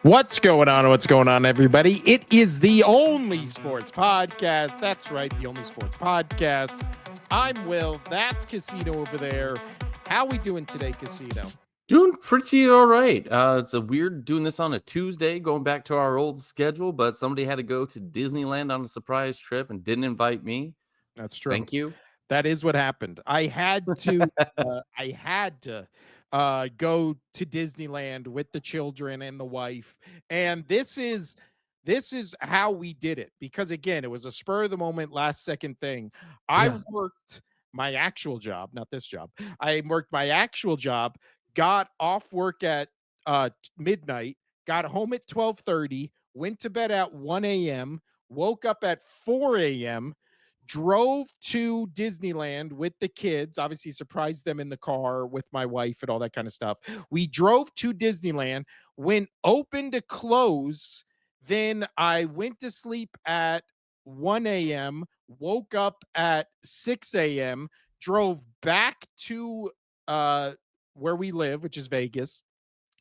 What's going on? What's going on, everybody? It is the only sports podcast. That's right, the only sports podcast. I'm Will. That's Casino over there. How we doing today, Casino? Doing pretty all right. It's a weird doing this on a Tuesday, going back to our old schedule, but somebody had to go to Disneyland on a surprise trip and didn't invite me. That's true. Thank you. That is what happened. I had to go to Disneyland with the children and the wife. And this is how we did it because again, it was a spur of the moment last second thing. I Yeah. worked my actual job, not this job. I worked my actual job, got off work at midnight, got home at 12:30, went to bed at 1 a.m., woke up at 4 a.m., drove to Disneyland with the kids, obviously surprised them in the car with my wife and all that kind of stuff. We drove to Disneyland, went open to close, then I went to sleep at 1 a.m., woke up at 6 a.m., drove back to uh where we live, which is Vegas,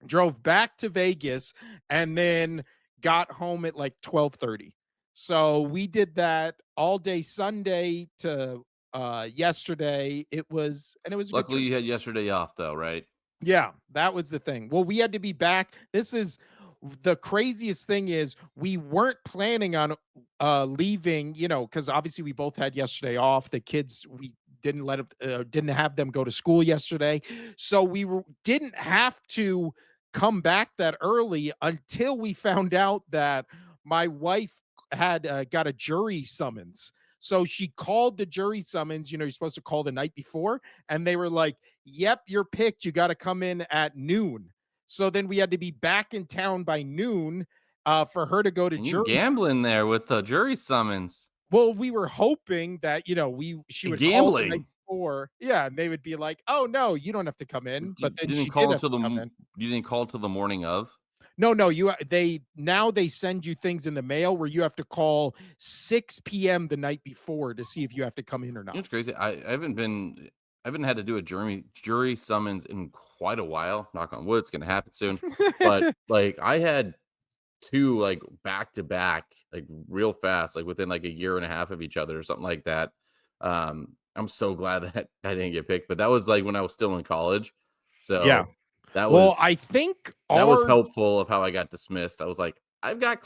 drove back to Vegas, and then got home at like 12:30. So we did that all day Sunday to yesterday. It was a good Luckily, trip. you had yesterday off, though, right? Yeah, that was the thing. Well, we had to be back. This is the craziest thing is we weren't planning on leaving, cuz obviously we both had yesterday off. The kids we didn't have them go to school yesterday. So didn't have to come back that early until we found out that my wife had got a jury summons. So she called the jury summons, you're supposed to call the night before, and they were like, yep, you're picked. You got to come in at noon. So then we had to be back in town by noon for her to go to And you jury. gambling there with the jury summons. Well, we were hoping that she would call the night Gambling. before, yeah, and they would be like, "Oh no, you don't have to come in." You But then didn't she call did have until to come in. you didn't call till the morning of. No, no, they send you things in the mail where you have to call 6 p.m. the night before to see if you have to come in or You know, not. it's crazy. I haven't had to do a jury summons in quite a while. Knock on wood, it's gonna happen soon. But like I had two like back to back, like real fast, like within like a year and a half of each other or something like that. I'm so glad that I didn't get picked, but that was like when I was still in college. Yeah. So that Well, was I think that was our helpful of how I got dismissed. I was like, I've got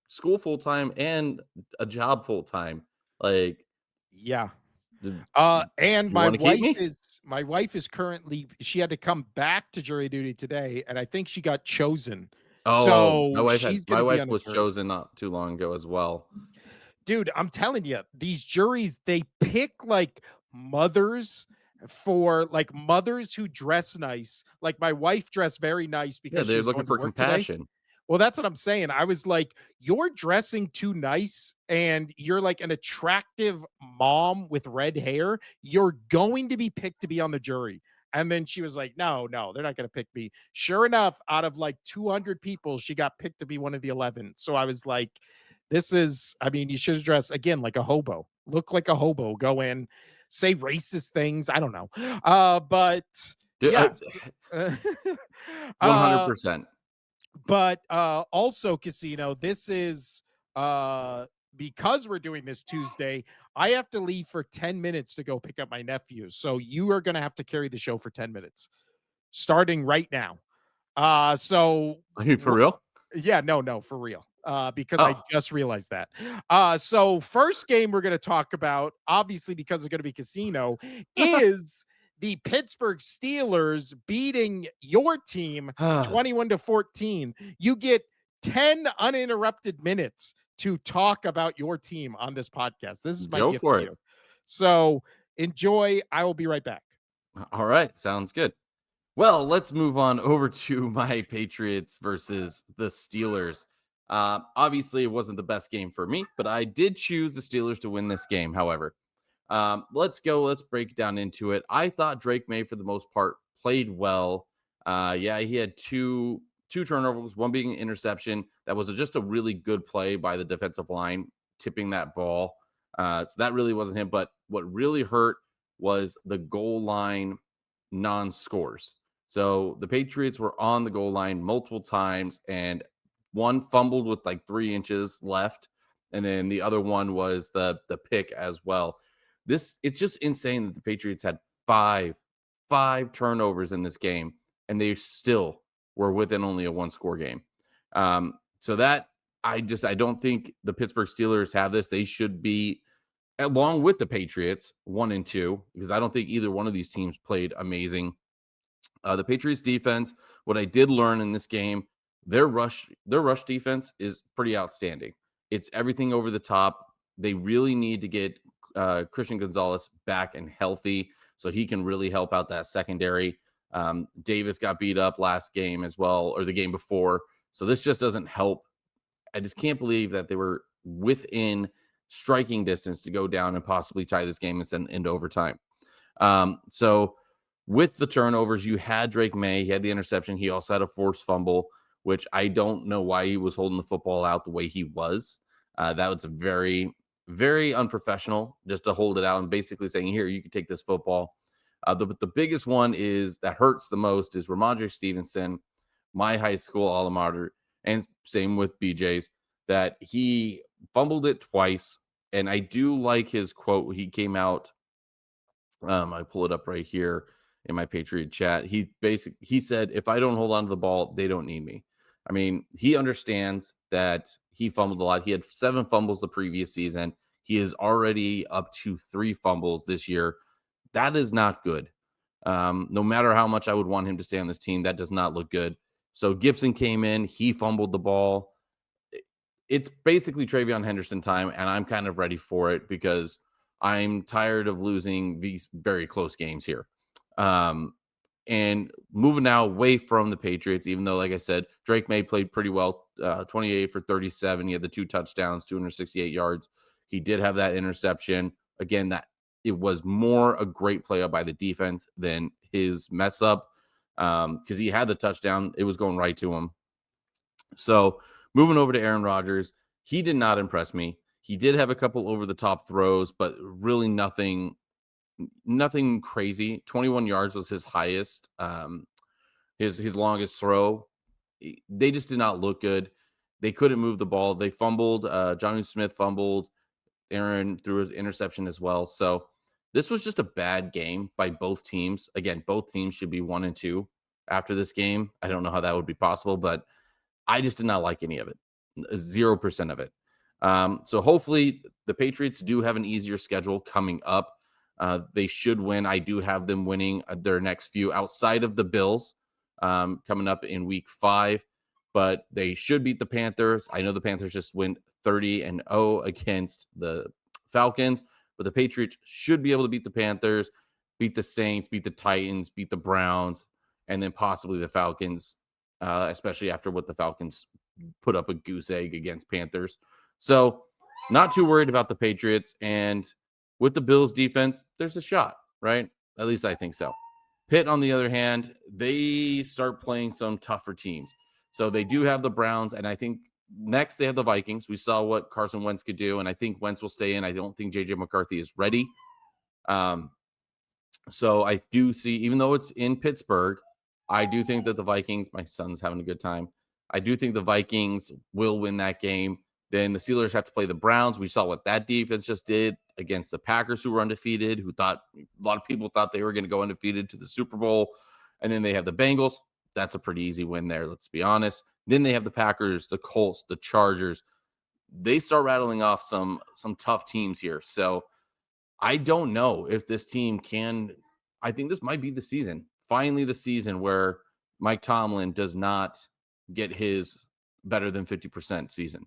school full time and a job full time. Like, yeah. the, And you want to keep me? my wife is currently she had to come back to jury duty today, and I think she got chosen. Oh, So she's my gonna be wife on the was jury. chosen not too long ago as well. Dude, I'm telling you, these juries, they pick like mothers mothers who dress nice. Like my wife dressed very nice Yeah, because she they're was looking going to for work today. compassion. Well, that's what I'm saying. I was like, "You're dressing too nice and you're like an attractive mom with red hair. You're going to be picked to be on the jury." And then she was like, "No, no, they're not going to pick me." Sure enough, out of like 200 people, she got picked to be one of the 11. So I was like, I mean, you should have dressed again like a hobo. Look like a hobo. Go in, say racist things. I don't know. But Dude, yeah. uh 100%. but also, Casino, this is because we're doing this Tuesday, I have to leave for 10 minutes to go pick up my nephew. So you are going to have to carry the show for 10 minutes starting right now. So Are you for real? yeah, no, no, for real. Because I Oh, just realized that. So first game we're going to talk about, obviously because it's going to be Casino, is the Pittsburgh Steelers beating your team 21-14. You get 10 uninterrupted minutes to talk about your team on this podcast. This is my go gift for to it. you. So enjoy. I will be right back. All right, sounds good. Well, let's move on over to my Patriots versus the Steelers. Obviously, it wasn't the best game for me, but I did choose the Steelers to win this game. However, let's go. Let's break down into it. I thought Drake May, for the most part, played well. Yeah, he had two turnovers, one being an interception. That was just a really good play by the defensive line, tipping that ball. So that really wasn't him. But what really hurt was the goal line non-scores. So the Patriots were on the goal line multiple times, and one fumbled with like 3 inches left, and then the other one was the pick as well. This it's just insane that the Patriots had five turnovers in this game, and they still were within only a one score game. So that I don't think the Pittsburgh Steelers have this. They should be along with the Patriots 1-2 because I don't think either one of these teams played amazing. The Patriots defense, what I did learn in this game, their rush defense is pretty outstanding. It's everything over the top. They really need to get Christian Gonzalez back and healthy so he can really help out that secondary. Davis got beat up last game as well, or the game before. So this just doesn't help. I just can't believe that they were within striking distance to go down and possibly tie this game and send into overtime. So with the turnovers, you had Drake May. He had the interception. He also had a forced fumble, which I don't know why he was holding the football out the way he was. That was very, very unprofessional just to hold it out and basically saying, "Here, you can take this football." The biggest one is that hurts the most is Ramondre Stevenson, my high school alma mater, and same with BJ's, that he fumbled it twice. And I do like his quote. He came out I pull it up right here in my Patriot chat. He said, "If I don't hold on to the ball, they don't need me." I mean, he understands that he fumbled a lot. He had 7 fumbles the previous season. He is already up to 3 fumbles this year. That is not good. No matter how much I would want him to stay on this team, that does not look good. So Gibson came in, he fumbled the ball. It's basically Travion Henderson time, and I'm kind of ready for it because I'm tired of losing these very close games here. Um, and moving now away from the Patriots, even though, like I said, Drake May played pretty well, 28 for 37. He had the 2 touchdowns, 268 yards. He did have that interception. Again, that it was more a great play up by the defense than his mess up because he had the touchdown. It was going right to him. So moving over to Aaron Rodgers, he did not impress me. He did have a couple over the top throws, but really nothing crazy. 21 yards was his highest, his longest throw. They just did not look good. They couldn't move the ball. They fumbled. Johnny Smith fumbled. Aaron threw an interception as well. So this was just a bad game by both teams. Again, both teams should be 1-2 after this game. I don't know how that would be possible, but I just did not like any of it. 0% of it. So hopefully the Patriots do have an easier schedule coming up. They should win. I do have them winning their next few outside of the Bills coming up in week 5, but they should beat the Panthers. I know the Panthers just went 30-0 against the Falcons, but the Patriots should be able to beat the Panthers, beat the Saints, beat the Titans, beat the Browns, and then possibly the Falcons, especially after what the Falcons put up a goose egg against Panthers. So, not too worried about the Patriots. And with the Bills defense, there's a shot, right? At least I think so. Pitt, on the other hand, they start playing some tougher teams. So they do have the Browns, and I think next they have the Vikings. We saw what Carson Wentz could do, and I think Wentz will stay in. I don't think JJ McCarthy is ready. Um, so I do see, even though it's in Pittsburgh, I do think that the Vikings, my son's having a good time. I do think the Vikings will win that game. Then the Steelers have to play the Browns. We saw what that defense just did against the Packers, who were undefeated, who thought a lot of people thought they were going to go undefeated to the Super Bowl. And then they have the Bengals. That's a pretty easy win there, let's be honest. Then they have the Packers, the Colts, the Chargers. They start rattling off some tough teams here. So I don't know if this team can. I think this might be the season, finally, the season where Mike Tomlin does not get his better than 50% season.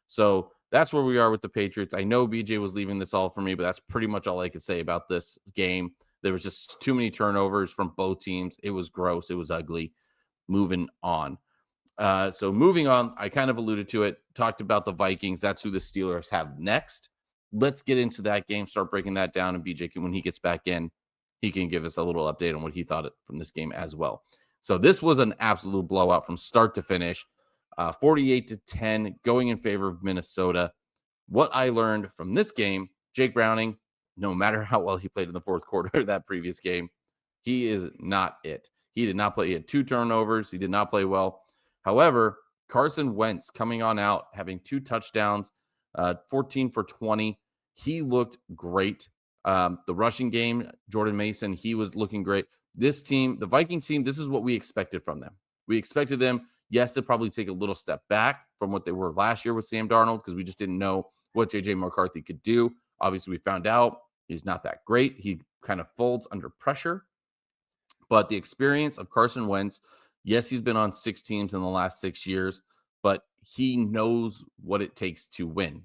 So that's where we are with the Patriots. I know BJ was leaving this all for me, but that's pretty much all I could say about this game. There was just too many turnovers from both teams. It was gross. It was ugly. Moving on. So moving on, I kind of alluded to it, talked about the Vikings. That's who the Steelers have next. Let's get into that game, start breaking that down. And BJ when he gets back in, he can give us a little update on what he thought from this game as well. So this was an absolute blowout from start to finish, 48-10, going in favor of Minnesota. What I learned from this game, Jake Browning, no matter how well he played in the fourth quarter of that previous game, he is not it. He did not play. He had 2 turnovers. He did not play well. However, Carson Wentz coming on out, having 2 touchdowns, 14 for 20. He looked great. The rushing game, Jordan Mason, he was looking great. This team, the Vikings team, this is what we expected from them. We expected them, yes, to probably take a little step back from what they were last year with Sam Darnold because we just didn't know what JJ McCarthy could do. Obviously, we found out he's not that great. He kind of folds under pressure. But the experience of Carson Wentz, yes, he's been on 6 teams in the last 6 years, but he knows what it takes to win.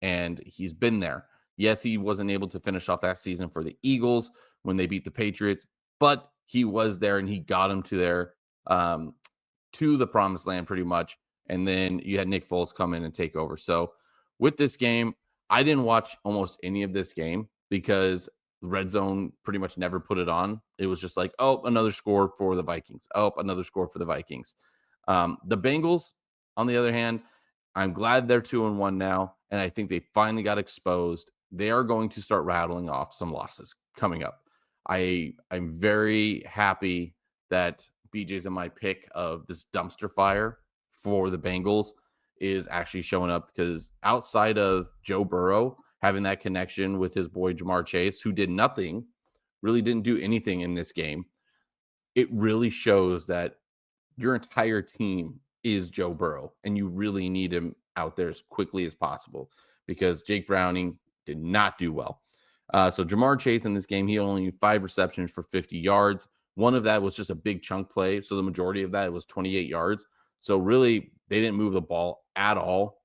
And he's been there. Yes, he wasn't able to finish off that season for the Eagles when they beat the Patriots, but he was there and he got them to um, to the promised land pretty much. And then you had Nick Foles come in and take over. So with this game, I didn't watch almost any of this game because Red Zone pretty much never put it on. It was just like, oh, another score for the Vikings. Oh, another score for the Vikings. The Bengals, on the other hand, I'm glad they're 2-1 now, and I think they finally got exposed. They are going to start rattling off some losses coming up. I'm very happy that BJ's in my pick of this dumpster fire for the Bengals is actually showing up because outside of Joe Burrow having that connection with his boy Jamar Chase, who did nothing, really didn't do anything in this game, it really shows that your entire team is Joe Burrow, and you really need him out there as quickly as possible because Jake Browning did not do well. So Jamar Chase in this game, he only had 5 receptions for 50 yards. One of that was just a big chunk play. So the majority of that was 28 yards. So really, they didn't move the ball at all.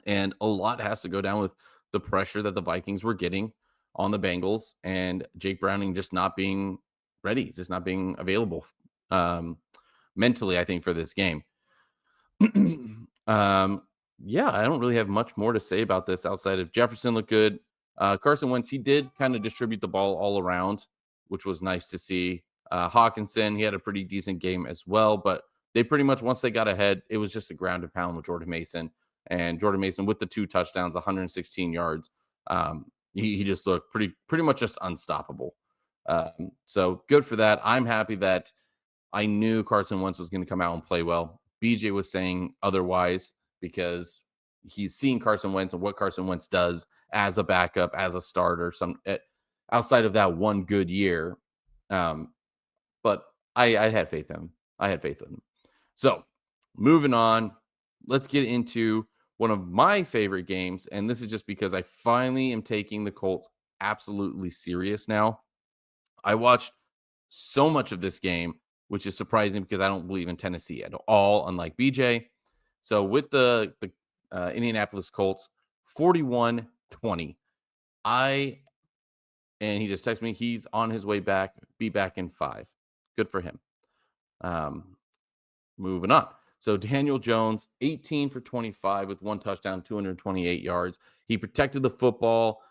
And a lot has to go down with the pressure that the Vikings were getting on the Bengals and Jake Browning just not being ready, just not being available um, mentally, I think, for this game. um, yeah, I don't really have much more to say about this outside of Jefferson looked good. Carson Wentz, he did kind of distribute the ball all around, which was nice to see. Hawkinson, he had a pretty decent game as well, but they pretty much, once they got ahead, it was just a ground and pound with Jordan Mason. And Jordan Mason with the 2 touchdowns, 116 yards. He just looked pretty much just unstoppable. So good for that. I'm happy that I knew Carson Wentz was going to come out and play well. BJ was saying otherwise because he's seen Carson Wentz and what Carson Wentz does as a backup, as a starter, outside of that one good year. Um, but I had faith in him. I had faith in him. So moving on, let's get into one of my favorite games. And this is just because I finally am taking the Colts absolutely serious now. I watched so much of this game, which is surprising because I don't believe in Tennessee at all, unlike BJ. So with the Indianapolis Colts, 41-20. I and he just texted me he's on his way back, be back in 5. Good for him. Um, Moving on. So Daniel Jones, 18 for 25 with 1 touchdown, 228 yards. He protected the football.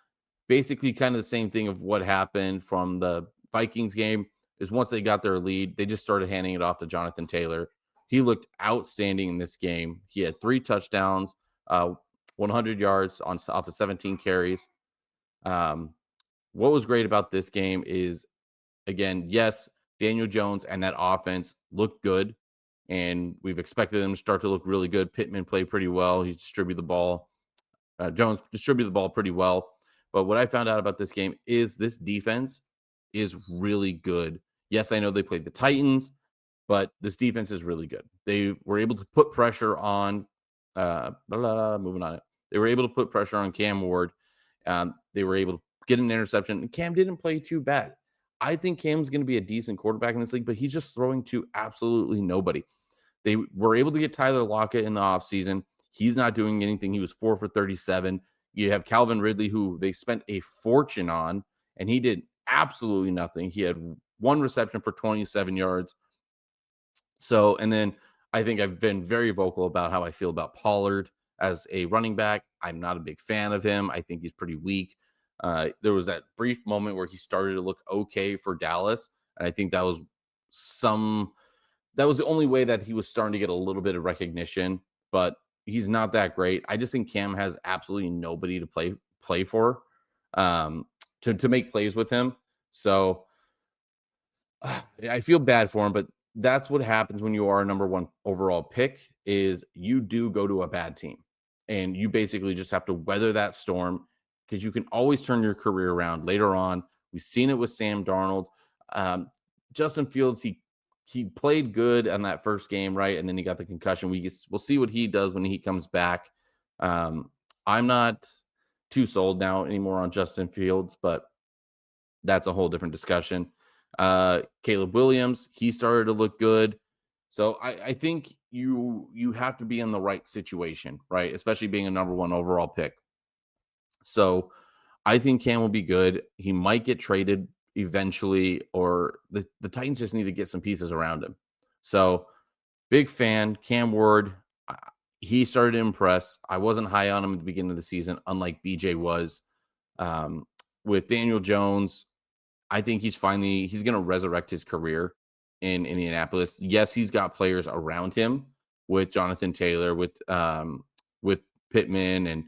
Basically, kind of the same thing of what happened from the Vikings game is once they got their lead, they just started handing it off to Jonathan Taylor. He looked outstanding in this game. He had 3 touchdowns, 100 yards off of 17 carries. Um, what was great about this game is, again, yes, Daniel Jones and that offense looked good, and we've expected them to start to look really good. Pittman played pretty well. He distributed the ball. Jones distributed the ball pretty well. But what I found out about this game is this defense is really good. Yes, I know they played the Titans, but this defense is really good. They were able to put pressure on. Moving on it, they were able to put pressure on Cam Ward. They were able to get an interception. And Cam didn't play too bad. I think Cam's going to be a decent quarterback in this league, but he's just throwing to absolutely nobody. They were able to get Tyler Lockett in the offseason. He's not doing anything. He was 4 for 37. You have Calvin Ridley, who they spent a fortune on, and he did absolutely nothing. He had 1 reception for 27 yards. So, and then I think I've been very vocal about how I feel about Pollard as a running back. I'm not a big fan of him. I think he's pretty weak. There was that brief moment where he started to look okay for Dallas, and I think some that was the only way that he was starting to get a little bit of recognition, but he's not that great. I just think Cam has absolutely nobody to play for, to make plays with him. So I feel bad for him, but that's what happens when you are a number one overall pick is you do go to a bad team. And you basically just have to weather that storm because you can always turn your career around later on. We've seen it with Sam Darnold. Um, Justin Fields, he played good on that first game, right? And then he got the concussion. We'll see what he does when he comes back. Um, I'm not too sold now anymore on Justin Fields, but that's a whole different discussion. Caleb Williams, he started to look good. So I think you have to be in the right situation, right? Especially being a number one overall pick. So I think Cam will be good. He might get traded eventually, or the Titans just need to get some pieces around him. So big fan, Cam Ward. He started to impress. I wasn't high on him at the beginning of the season, unlike BJ was. Um, with Daniel Jones, I think he's going to resurrect his career in Indianapolis. Yes, he's got players around him with Jonathan Taylor, with Pittman, and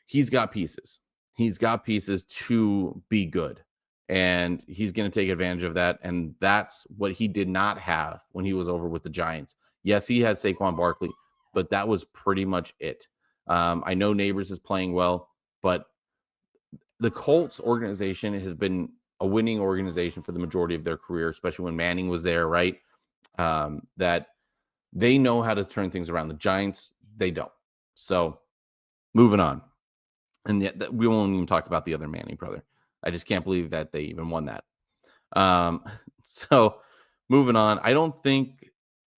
he's got pieces. He's got pieces to be good, and he's going to take advantage of that. And that's what he did not have when he was over with the Giants. Yes, he had Saquon Barkley, but that was pretty much it. I know Neighbors is playing well, but the Colts organization has been a winning organization for the majority of their career, especially when Manning was there, right? That they know how to turn things around. The Giants, they don't. So moving on. And yet we won't even talk about the other Manning brother. I just can't believe that they even won that. Um, so moving on. I don't think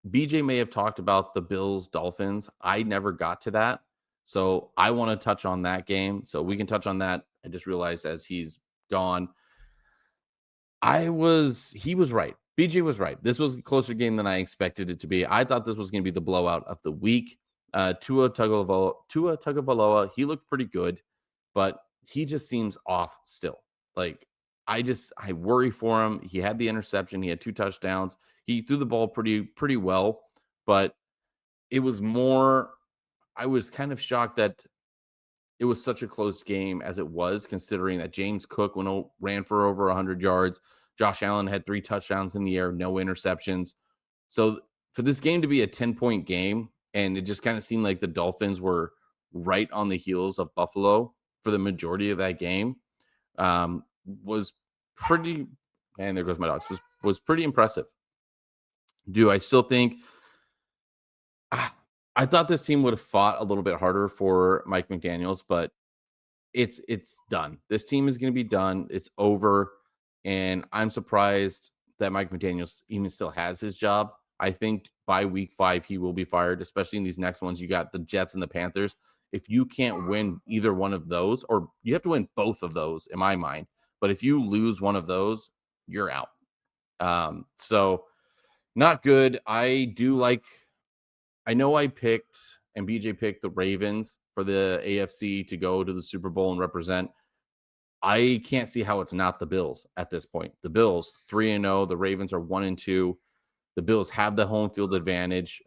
BJ may have talked about the Bills Dolphins. I never got to that. So I want to touch on that game. So we can touch on that. I just realized as he's gone, he was right. BJ was right. This was a closer game than I expected it to be. I thought this was going to be the blowout of the week. Tua Tagovailoa, he looked pretty good, but he just seems off still. Like I worry for him. He had the interception. He had 2 touchdowns. He threw the ball pretty well, but it was more. I was kind of shocked that it was such a close game as it was, considering that James Cook ran for over 100 yards. Josh Allen had 3 touchdowns in the air, no interceptions. So for this game to be a 10-point game, and it just kind of seemed like the Dolphins were right on the heels of Buffalo for the majority of that game, was pretty. And there goes my dogs. Was pretty impressive. Do I still think? ah, I thought this team would have fought a little bit harder for Mike McDaniel's, but it's done. This team is going to be done. It's over, and I'm surprised that Mike McDaniel's even still has his job. I think by week 5 he will be fired, especially in these next ones. You got the Jets and the Panthers. If you can't win either one of those, or you have to win both of those, in my mind. But if you lose one of those, you're out. So not good. I know I picked and BJ picked the Ravens for the AFC to go to the Super Bowl and represent. I can't see how it's not the Bills at this point. The Bills 3-0, the Ravens are 1-2. The Bills have the home field advantage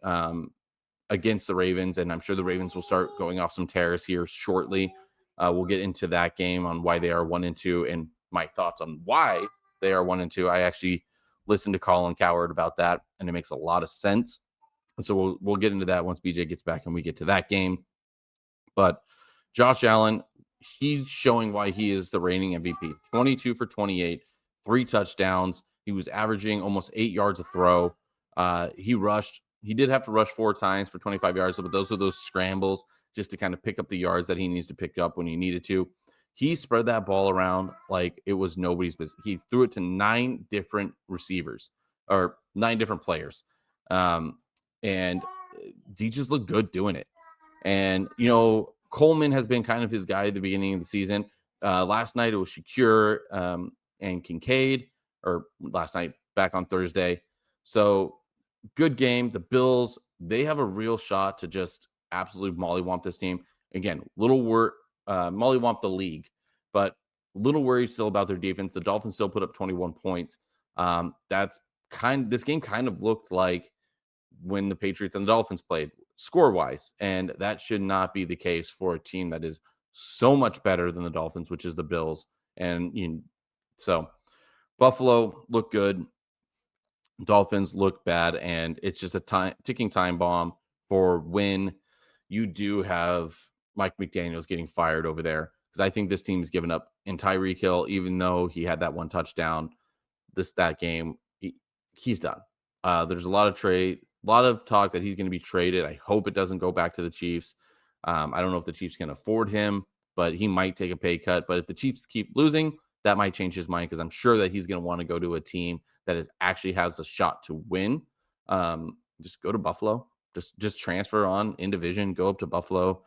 against the Ravens, and I'm sure the Ravens will start going off some tears here shortly. We'll get into that game on why they are 1-2 and my thoughts on why they are 1-2. I actually listened to Colin Coward about that, and it makes a lot of sense. And so we'll get into that once BJ gets back and we get to that game. But Josh Allen, he's showing why he is the reigning MVP. 22 for 28, 3 touchdowns. He was averaging almost 8 yards a throw. He rushed. He did have to rush 4 times for 25 yards, but those are those scrambles just to kind of pick up the yards that he needs to pick up when he needed to. He spread that ball around like it was nobody's business. He threw it to 9 different receivers or 9 different players. And he just looked good doing it. And, Coleman has been kind of his guy at the beginning of the season. Last night it was Shakir and Kincaid, or last night back on Thursday. So good game. The Bills, they have a real shot to just absolutely mollywomp this team. Again, mollywomp the league, but little worried still about their defense. The Dolphins still put up 21 points. This game kind of looked like when the Patriots and the Dolphins played score wise. And that should not be the case for a team that is so much better than the Dolphins, which is the Bills. And so Buffalo looked good. Dolphins look bad, and it's just a ticking time bomb for when you do have Mike McDaniel's getting fired over there. Because I think this team's given up in Tyreek Hill, even though he had that one touchdown that game. He's done. There's a lot of talk that he's going to be traded. I hope it doesn't go back to the Chiefs. I don't know if the Chiefs can afford him, but he might take a pay cut. But if the Chiefs keep losing, that might change his mind because I'm sure that he's going to want to go to a team that actually has a shot to win. Just go to Buffalo. Just transfer on in division. Go up to Buffalo.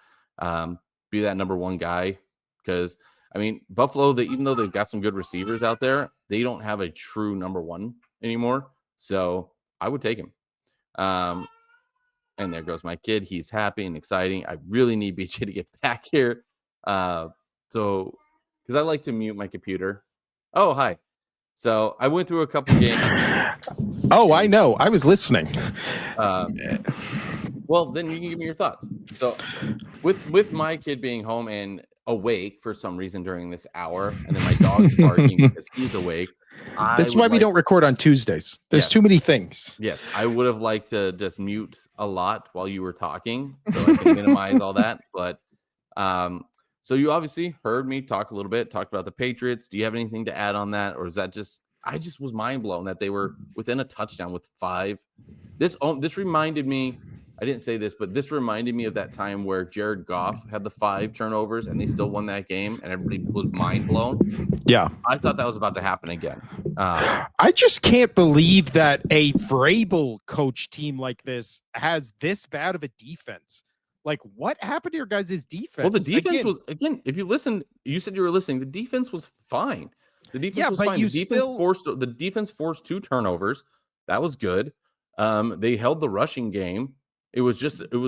Be that number one guy because I mean Buffalo. Even though they've got some good receivers out there, they don't have a true number one anymore. So I would take him. Um, and there goes my kid. He's happy and exciting. I really need BJ to get back here. Uh, so because I like to mute my computer. Oh, hi. So I went through a couple games. Oh, I know. I was listening. Um, well, then you can give me your thoughts. So with my kid being home and awake for some reason during this hour, and then my dog's barking because he's awake. This I is would why we like don't record on Tuesdays. There's too yes. many things. Yes, I would have liked to just mute a lot while you were talking so I can minimize all that. But so you obviously heard me talk a little bit, talked about the Patriots. Do you have anything to add on that? Or is that just I just was mind blown that they were within a touchdown with five. This reminded me, I didn't say this, but this reminded me of that time where Jared Goff had the five turnovers and they still won that game and everybody was mind blown. Yeah. I thought that was about to happen again. I just can't believe that a Vrabel coach team like this has this bad of a defense. Like, what happened to your guys' Well, the defense? defense was again, if you listen, you said you were listening, the defense was fine. The defense Yeah, was but fine. you still, The defense forced two turnovers. That was good. They held the rushing game. It was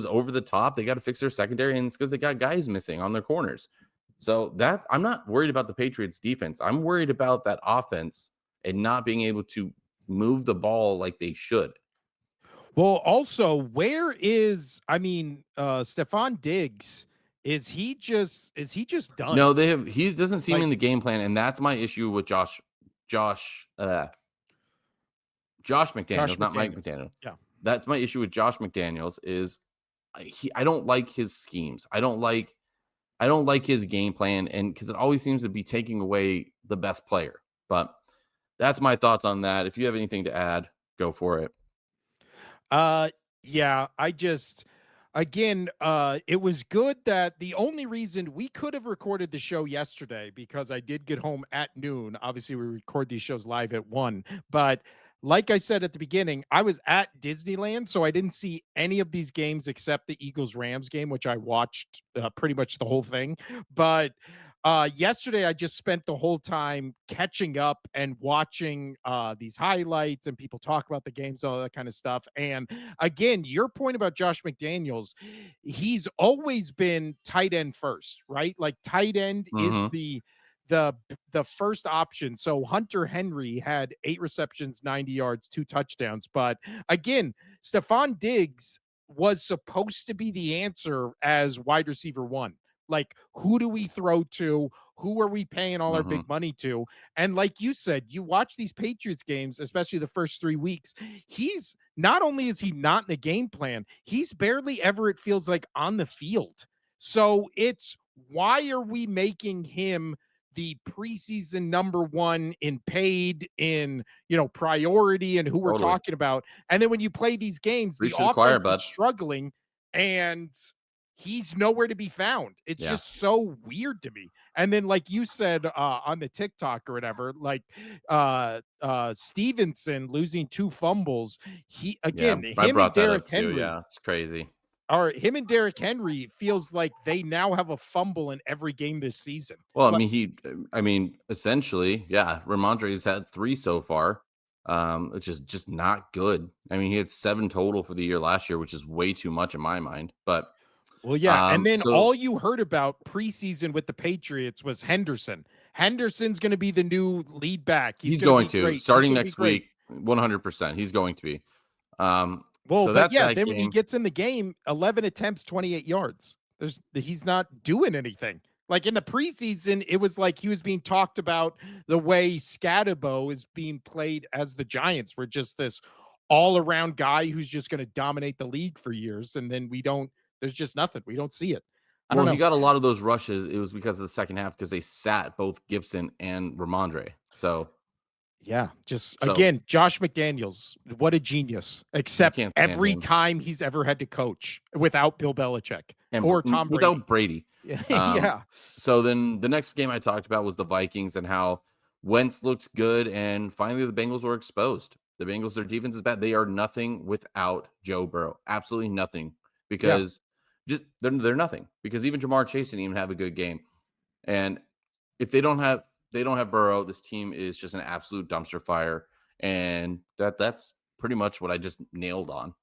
over the top. They got to fix their secondary, and it's because they got guys missing on their corners. So that I'm not worried about the Patriots defense. I'm worried about that offense and not being able to move the ball like they should. well, also, where is, I mean, Stephon Diggs? Is he just done? No, they have he doesn't seem Like in the game plan, and that's my issue with Josh Josh Josh McDaniels, not Mike McDaniels. McDaniel. Yeah. That's my issue with Josh McDaniels is I don't like his schemes. I don't like his game plan and because it always seems to be taking away the best player. But that's my thoughts on that. If you have anything to add, go for it. Uh yeah, I just again, it was good that the only reason we could have recorded the show yesterday because I did get home at noon. Obviously, we record these shows live at 1, but like I said at the beginning, I was at Disneyland, so I didn't see any of these games except the Eagles Rams game, which I watched pretty much the whole thing. But yesterday I just spent the whole time catching up and watching these highlights and people talk about the games, all that kind of stuff. And again, your point about Josh McDaniels, he's always been tight end first, right? Like tight end is Mhm. the the first option. So Hunter Henry had 8 receptions, 90 yards, 2 touchdowns. But again, Stephon Diggs was supposed to be the answer as wide receiver 1. Like, who do we throw to? Who are we paying all our Mhm. big money to? And like you said, you watch these Patriots games, especially the first 3 weeks. He's not only is he not in the game plan, he's barely ever, it feels like, on the field. So it's why are we making him the preseason number one in paid, in priority, and who we're Totally. talking about? And then when you play these games, the Preach to the choir, offense is bud. struggling and he's nowhere to be found. It's Yeah. just so weird to me. And then, like you said on the TikTok or whatever, like Stevenson losing 2 fumbles. He Yeah. again, I him and brought that Derrick up too. Henry Yeah. It's crazy. are him and Derrick Henry feels like they now have a fumble in every game this season. Well, Like, I mean, essentially, yeah, Ramondre's had 3 so far, which is just not good. I mean, he had 7 total for the year last year, which is way too much in my mind. But well, yeah. And then so all you heard about preseason with the Patriots was Henderson. Henderson's going to be the new lead back. He's he's going to going be to great. He's starting going to be next great. week, 100%. He's going to be. Um, Well, so but that's yeah, that then when he game. gets in the game, 11 attempts, 28 yards. He's not doing anything. Like in the preseason, it was like he was being talked about the way Scatabo is being played as the Giants. We're just this all around guy who's just going to dominate the league for years. And then there's just nothing. We don't see it. I don't Well, he know. got a lot of those rushes. It was because of the second half because they sat both Gibson and Ramondre. Yeah, just So again, Josh McDaniels, what a genius. I Except can't stand every him. time he's ever had to coach without Bill Belichick And or Tom Brady. without Brady. Um, Yeah. so then the next game I talked about was the Vikings and how Wentz looked good, and finally the Bengals were exposed. The Bengals, their defense is bad. They are nothing without Joe Burrow. Absolutely nothing. Yeah. Because just they're nothing. Because even Jamar Chase didn't even have a good game. And if they don't have Burrow, this team is just an absolute dumpster fire. And that's pretty much what I just nailed on.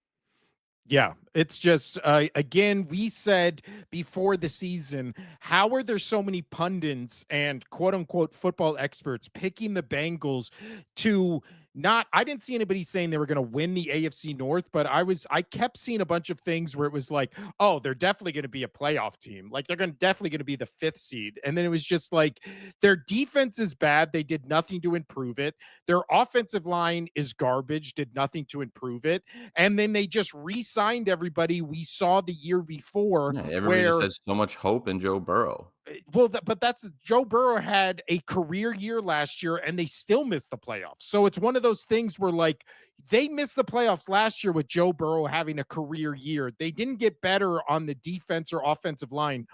Yeah, it's just again, we said before the season, how are there so many pundits and quote unquote football experts picking the Bengals to not I didn't see anybody saying they were going to win the AFC North, but I kept seeing a bunch of things where it was like, "Oh, they're definitely going to be a playoff team. Like they're going to definitely going to be the 5th seed." And then it was just like their defense is bad, they did nothing to improve it. Their offensive line is garbage, did nothing to improve it, and then they just re-signed everybody we saw the year before Yeah, everybody just where has so much hope in Joe Burrow. but that's Joe Burrow had a career year last year and they still missed the playoffs. So it's one of those things where like they missed the playoffs last year with Joe Burrow having a career year. They didn't get better on the defense or offensive line.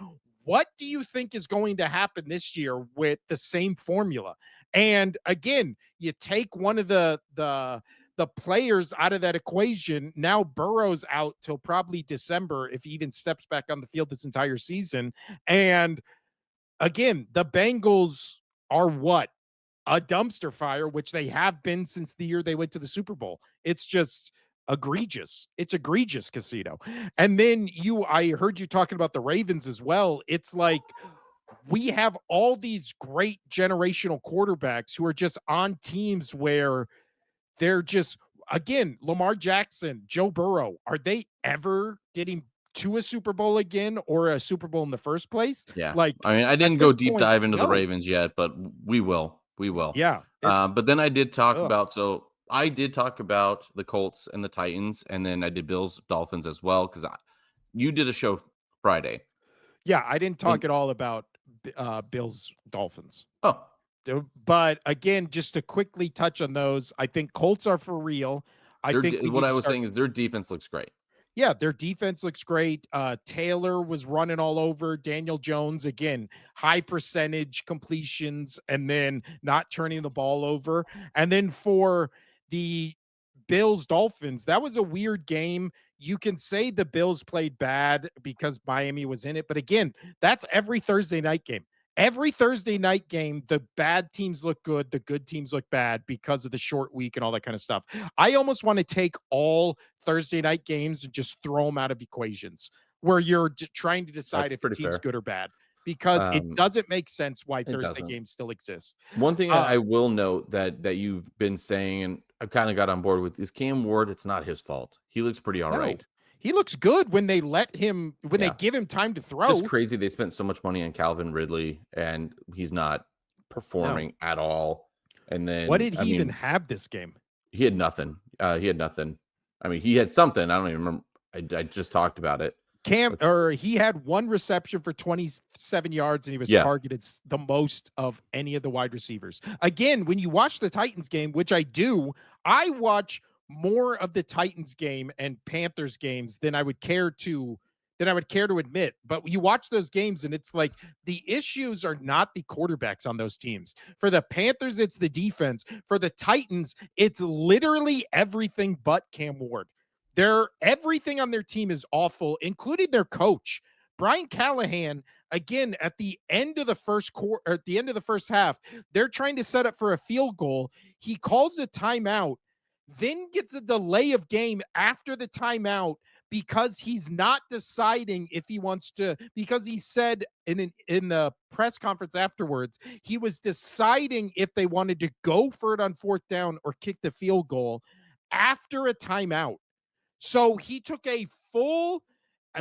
What do you think is going to happen this year with the same formula? And again, you take one of the players out of that equation. Now Burrow's out till probably December if he even steps back on the field this entire season. And again, the Bengals are what? A dumpster fire, which they have been since the year they went to the Super Bowl. It's just egregious. It's egregious, Casino. And then I heard you talking about the Ravens as well. It's like we have all these great generational quarterbacks who are just on teams where they're just again, Lamar Jackson, Joe Burrow, are they ever getting to a Super Bowl again or a Super Bowl in the first place? Yeah. Like I mean, I at didn't go this deep point, dive into the no. Ravens yet, but we will. We will. Yeah, it's But then I did talk ugh. about I did talk about the Colts and the Titans, and then I did Bills Dolphins as well because you did a show Friday. Yeah, I didn't And talk at all about Bills Dolphins. oh, But again, just to quickly touch on those, I think Colts are for real. I think we what need I to was start saying is their defense looks great. Yeah, their defense looks great. Taylor was running all over Daniel Jones again, high percentage completions and then not turning the ball over. And then for the Bills Dolphins, that was a weird game. You can say the Bills played bad because Miami was in it, but again, that's every Thursday night game. Every Thursday night game, the bad teams look good, the good teams look bad because of the short week and all that kind of stuff. I almost want to take all Thursday night games and just throw them out of equations where you're trying to decide That's if a pretty team's fair. good or bad because it Um, doesn't make sense why it Thursday doesn't. games still exist. One thing Uh, I will note that you've been saying, and I've kind of got on board with, is Cam Ward. It's not his fault. He looks pretty all no, right. he looks good when they Yeah. give him time to Just throw. crazy they spent so much money on Calvin Ridley, and he's not No. performing at all. And What then, did I he even mean, have this game? he had nothing. He had nothing. I mean, he had something. I don't even remember. I just talked about it. Let's He had one reception for 27 yards and he was Yeah. targeted the most of any of the wide receivers. Again, when you watch the Titans game, which I do, I watch more of the Titans game and Panthers games than I would care to admit. But you watch those games and it's like the issues are not the quarterbacks on those teams. For the Panthers, it's the defense. For the Titans, it's literally everything but Cam Ward. Everything on their team is awful, including their coach. Brian Callahan, again, at the end of the first quarter, or at the end of the first half, they're trying to set up for a field goal. He calls a timeout, then gets a delay of game after the timeout because he's not deciding if he wants to, because he said in the press conference afterwards, he was deciding if they wanted to go for it on fourth down or kick the field goal after a timeout. So he took a full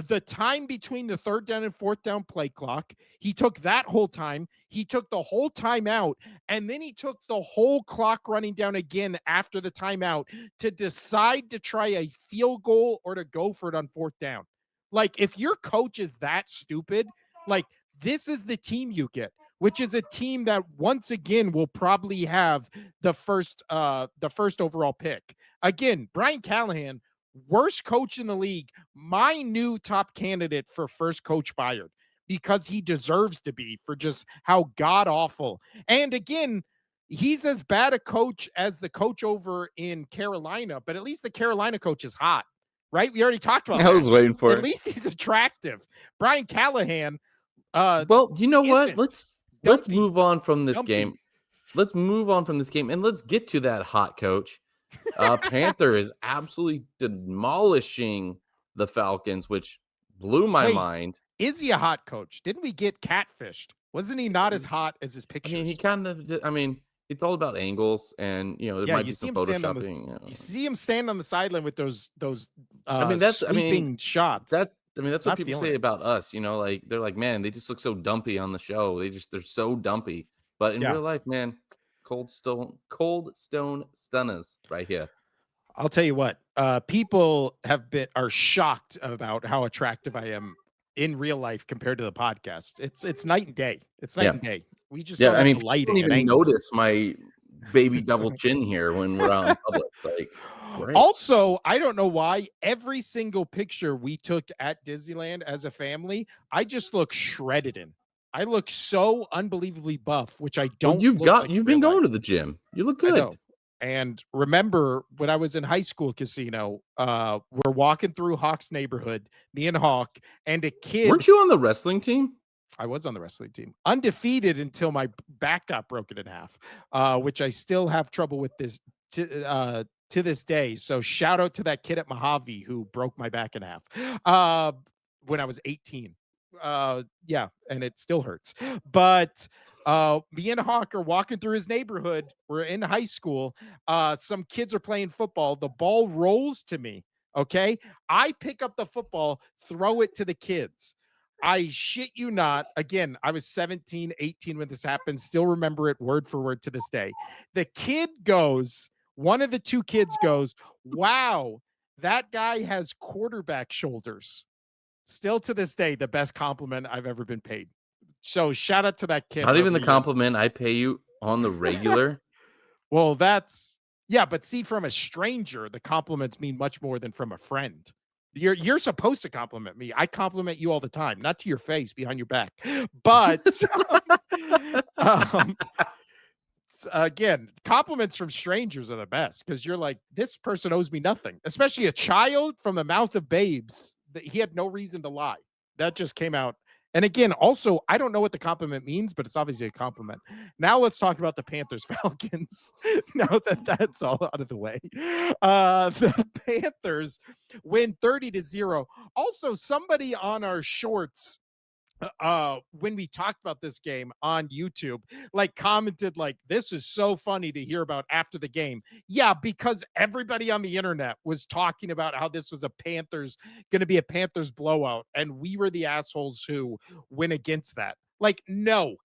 the time between the third down and fourth down play clock. He took that whole time. He took the whole timeout, and then he took the whole clock running down again after the timeout to decide to try a field goal or to go for it on fourth down. Like, if your coach is that stupid, like, this is the team you get, which is a team that once again will probably have the first overall pick. Again, Brian Callahan, worst coach in the league, my new top candidate for first coach fired because he deserves to be for just how god awful. And again, he's as bad a coach as the coach over in Carolina, but at least the Carolina coach is hot, right? We already talked about I that. was waiting for At it. least he's attractive. Brian Callahan Well, you know what? isn't. Let's Dumpy, move on from this game. dumpy. Let's move on from this game and let's get to that hot coach. Panther is absolutely demolishing the Falcons, which blew my Wait, mind. is he a hot coach? Didn't we get catfished? Wasn't he not as hot as his I mean, he pictures? kind of. I mean, it's all about angles, and there Yeah, might you be see some him stand on the photoshopping. you see him stand on the sideline with those I mean, that's. I mean, sweeping shots. that's what Not people feeling say it. about us. Like they're like, man, they just look so dumpy on the show. They're so dumpy, but in Yeah. real life, man, cold stone stunners right here. I'll tell you what, people are shocked about how attractive I am in real life compared to the podcast. It's night and day. It's night Yeah. and day. We just Yeah, don't I have mean, the people don't lighting and even angles. notice my baby double chin here when we're out in public, like, it's great. Also, I don't know why every single picture we took at Disneyland as a family, I just look shredded in. I look so unbelievably buff, which I Well, don't look like in you've real been going life. to the gym. You look I good. know. And remember when I was in high school casino, we're walking through Hawk's neighborhood, me and Hawk, and a kid. Weren't you on the wrestling team? I was on the wrestling team, undefeated until my back got broken in half, which I still have trouble with to this day. So shout out to that kid at Mojave who broke my back in half uh, when I was 18. Yeah, and it still hurts. But me and Hawk are walking through his neighborhood. We're in high school. Some kids are playing football. The ball rolls to me. Okay. I pick up the football, throw it to the kids. I shit you not. Again, I was 17, 18 when this happened. Still remember it word for word to this day. The kid goes, one of the two kids goes, wow, that guy has quarterback shoulders. Still to this day, the best compliment I've ever been paid. So shout out to that kid, Not even wherever the he is. compliment I pay you on the regular. Well, yeah, but see, from a stranger, the compliments mean much more than from a friend. You're supposed to compliment me. I compliment you all the time, not to your face, behind your back. But um, again, compliments from strangers are the best because you're like, this person owes me nothing, especially a child from the mouth of babes. That he had no reason to lie. That just came out. And again, also, I don't know what the compliment means, but it's obviously a compliment. Now let's talk about the Panthers Falcons. Now that that's all out of the way, the Panthers win 30-0. Also, somebody on our shorts when we talked about this game on YouTube, like commented like, this is so funny to hear about after the game. Yeah, because everybody on the internet was talking about how this was going to be a Panthers blowout, and we were the assholes who went against that. Like, no,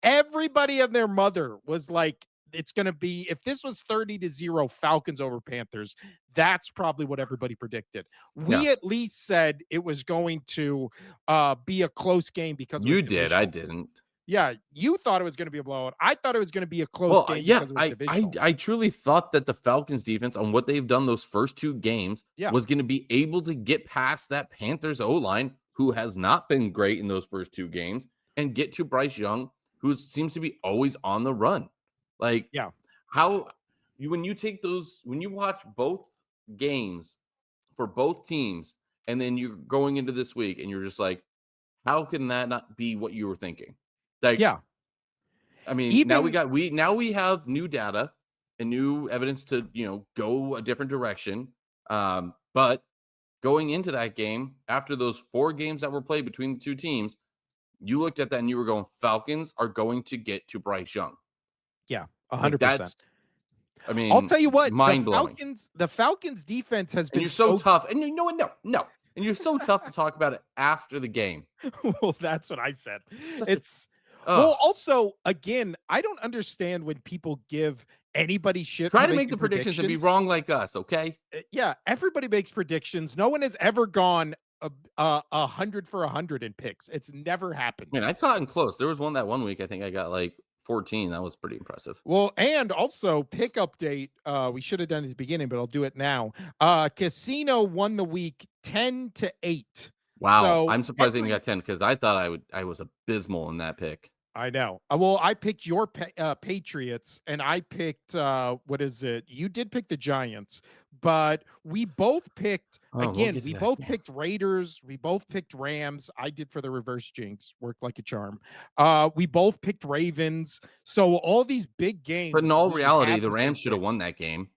everybody and their mother was like, it's going to be, if this was 30-0 Falcons over Panthers, that's probably what everybody predicted. Yeah, We at least said it was going to be a close game because it was you did. I divisional. didn't. Yeah, you thought it was going to be a blowout. I thought it was going to be a close Well, game yeah, because it was divisional. I truly thought that the Falcons defense on what they've done those first two games Yeah, was going to be able to get past that Panthers O line, who has not been great in those first two games, and get to Bryce Young, who seems to be always on the run. Like, yeah, how when you take those, when you watch both games for both teams, and then you're going into this week and you're just like, how can that not be what you were thinking? Like, yeah. I mean, Even now we have new data and new evidence to, go a different direction. But going into that game, after those four games that were played between the two teams, you looked at that and you were going, Falcons are going to get to Bryce Young. yeah, Like 100%. that's, I I'll mean, tell you what, mind blowing. The Falcons defense has And been you're so so tough. And you know what? No, no. And you're so tough to talk about it after the game. Well, that's what I said. Such a It's ugh. well, also, again, I don't understand when people give anybody shit Try for to make the making predictions and be predictions. wrong like us, okay? Yeah, everybody makes predictions. No one has ever gone 100 for 100 in picks. It's never happened. Man, I've gotten close. There was one week I think I got like 14. That was pretty impressive. Well, and also pick update. We should have done it at the beginning, but I'll do it now. Casino won the week 10-8. Wow, So I'm surprised I even every got 10 because I thought I was abysmal in that pick. I know. Well, I picked your Patriots, and I picked what is it? You did pick the Giants, but we both picked Oh, we'll again. get to We that both game. picked Raiders. We both picked Rams. I did for the reverse jinx, worked like a charm. We both picked Ravens. So all these big But in games, all we reality, had the the same Rams should have picks. won that game,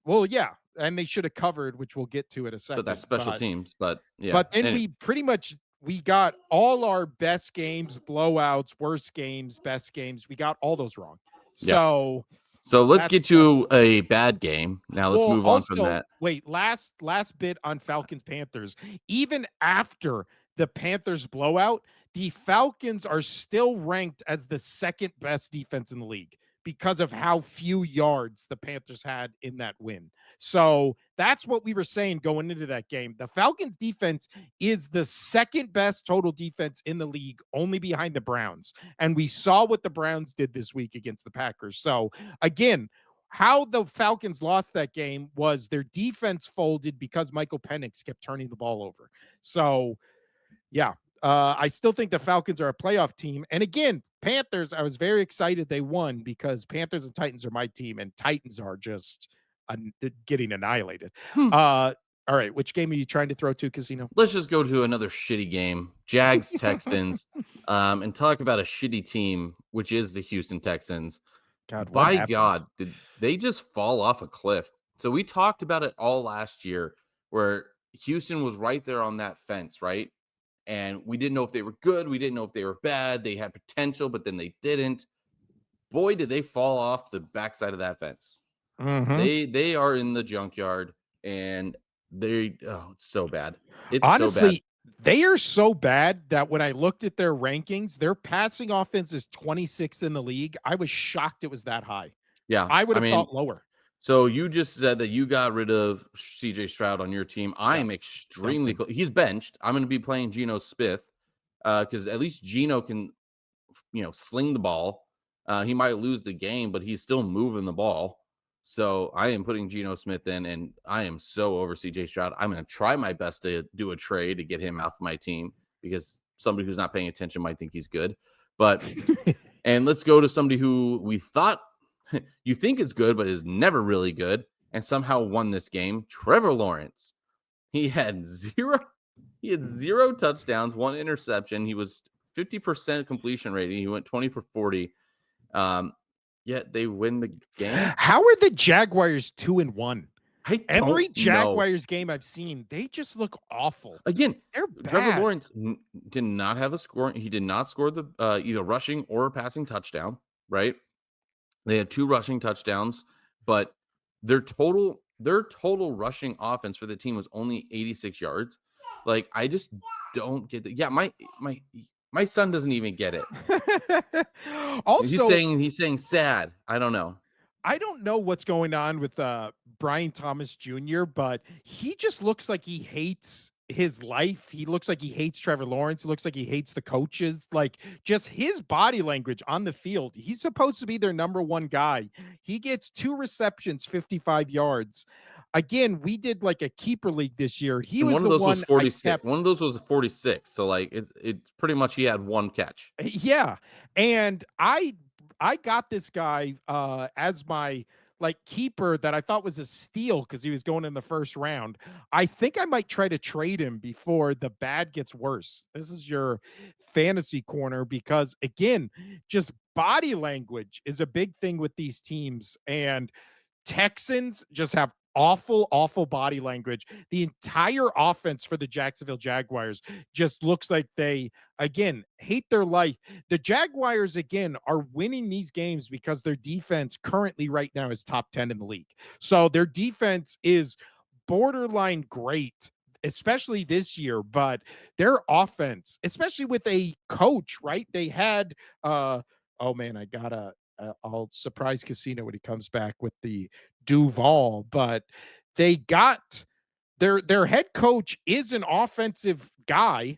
Well, yeah, and they should have covered, which we'll get to in a but that's second. special But teams. But yeah, but then anyway, we pretty much we got all our best games, blowouts, worst games, best games. We got all those wrong. yeah. So So let's that's get that's to a bad game. Now let's well, move on from also, that. wait, last bit on Falcons Panthers. Even after the Panthers blowout, the Falcons are still ranked as the second best defense in the league because of how few yards the Panthers had in that win. So that's what we were saying going into that game. The Falcons defense is the second best total defense in the league, only behind the Browns. And we saw what the Browns did this week against the Packers. So again, how the Falcons lost that game was their defense folded because Michael Penix kept turning the ball over. So, yeah, I still think the Falcons are a playoff team. And again, Panthers, I was very excited they won because Panthers and Titans are my team, and Titans are just getting annihilated. Hmm. Uh, all right, which game are you trying to throw to, Casino? Let's just go to another shitty game, Jags Texans, and talk about a shitty team, which is the Houston Texans. God, what By happened? God, did they just fall off a cliff? So we talked about it all last year, where Houston was right there on that fence, right? And we didn't know if they were good, we didn't know if they were bad. They had potential, but then they didn't. Boy, did they fall off the backside of that fence. Mm-hmm. They are in the junkyard, and it's so bad. It's so bad. Honestly, they are so bad that when I looked at their rankings, their passing offense is 26th in the league. I was shocked it was that high. Yeah, I would I have mean, thought lower. so you just said that you got rid of CJ Stroud on your team. I Yeah, am dumped extremely him. close. He's benched. I'm going to be playing Geno Smith because at least Geno can, sling the ball. He might lose the game, but he's still moving the ball. So I am putting Geno Smith in, and I am so over CJ Stroud. I'm going to try my best to do a trade to get him off my team because somebody who's not paying attention might think he's good. But and let's go to somebody who we thought you think is good, but is never really good, and somehow won this game. Trevor Lawrence. He had zero. He had zero touchdowns, one interception. He was 50% completion rating. He went 20 for 40. Um, Yet they win the game. How are the Jaguars 2-1? I Every don't know. Jaguars game I've seen, they just look awful. Again, They're Trevor bad. Lawrence did not have a score. He did not score the either rushing or passing touchdown. Right? They had two rushing touchdowns, but their total rushing offense for the team was only 86 yards. Like I just don't get that. Yeah, my son doesn't even get it. Also, He's saying sad. I don't know. I don't know what's going on with Brian Thomas Jr., but he just looks like he hates his life. He looks like he hates Trevor Lawrence. It looks like he hates the coaches. Like just his body language on the field. He's supposed to be their number one guy. He gets 2 receptions, 55 yards. Again, we did like a keeper league this year. He And was one of the those was one I 46. kept. One of those was 46. So like it's pretty much he had one catch. Yeah, and I got this guy as my like keeper that I thought was a steal because he was going in the first round. I think I might try to trade him before the bad gets worse. This is your fantasy corner because again, just body language is a big thing with these teams and Texans just have awful, awful body language. The entire offense for the Jacksonville Jaguars just looks like they, again, hate their life. The Jaguars, again, are winning these games because their defense currently right now is top 10 in the league. So their defense is borderline great. especially this year, but their offense, especially with a coach, right? They had oh man, I gotta I'll surprise Casino when he comes back with the Duval, but they got their head coach is an offensive guy.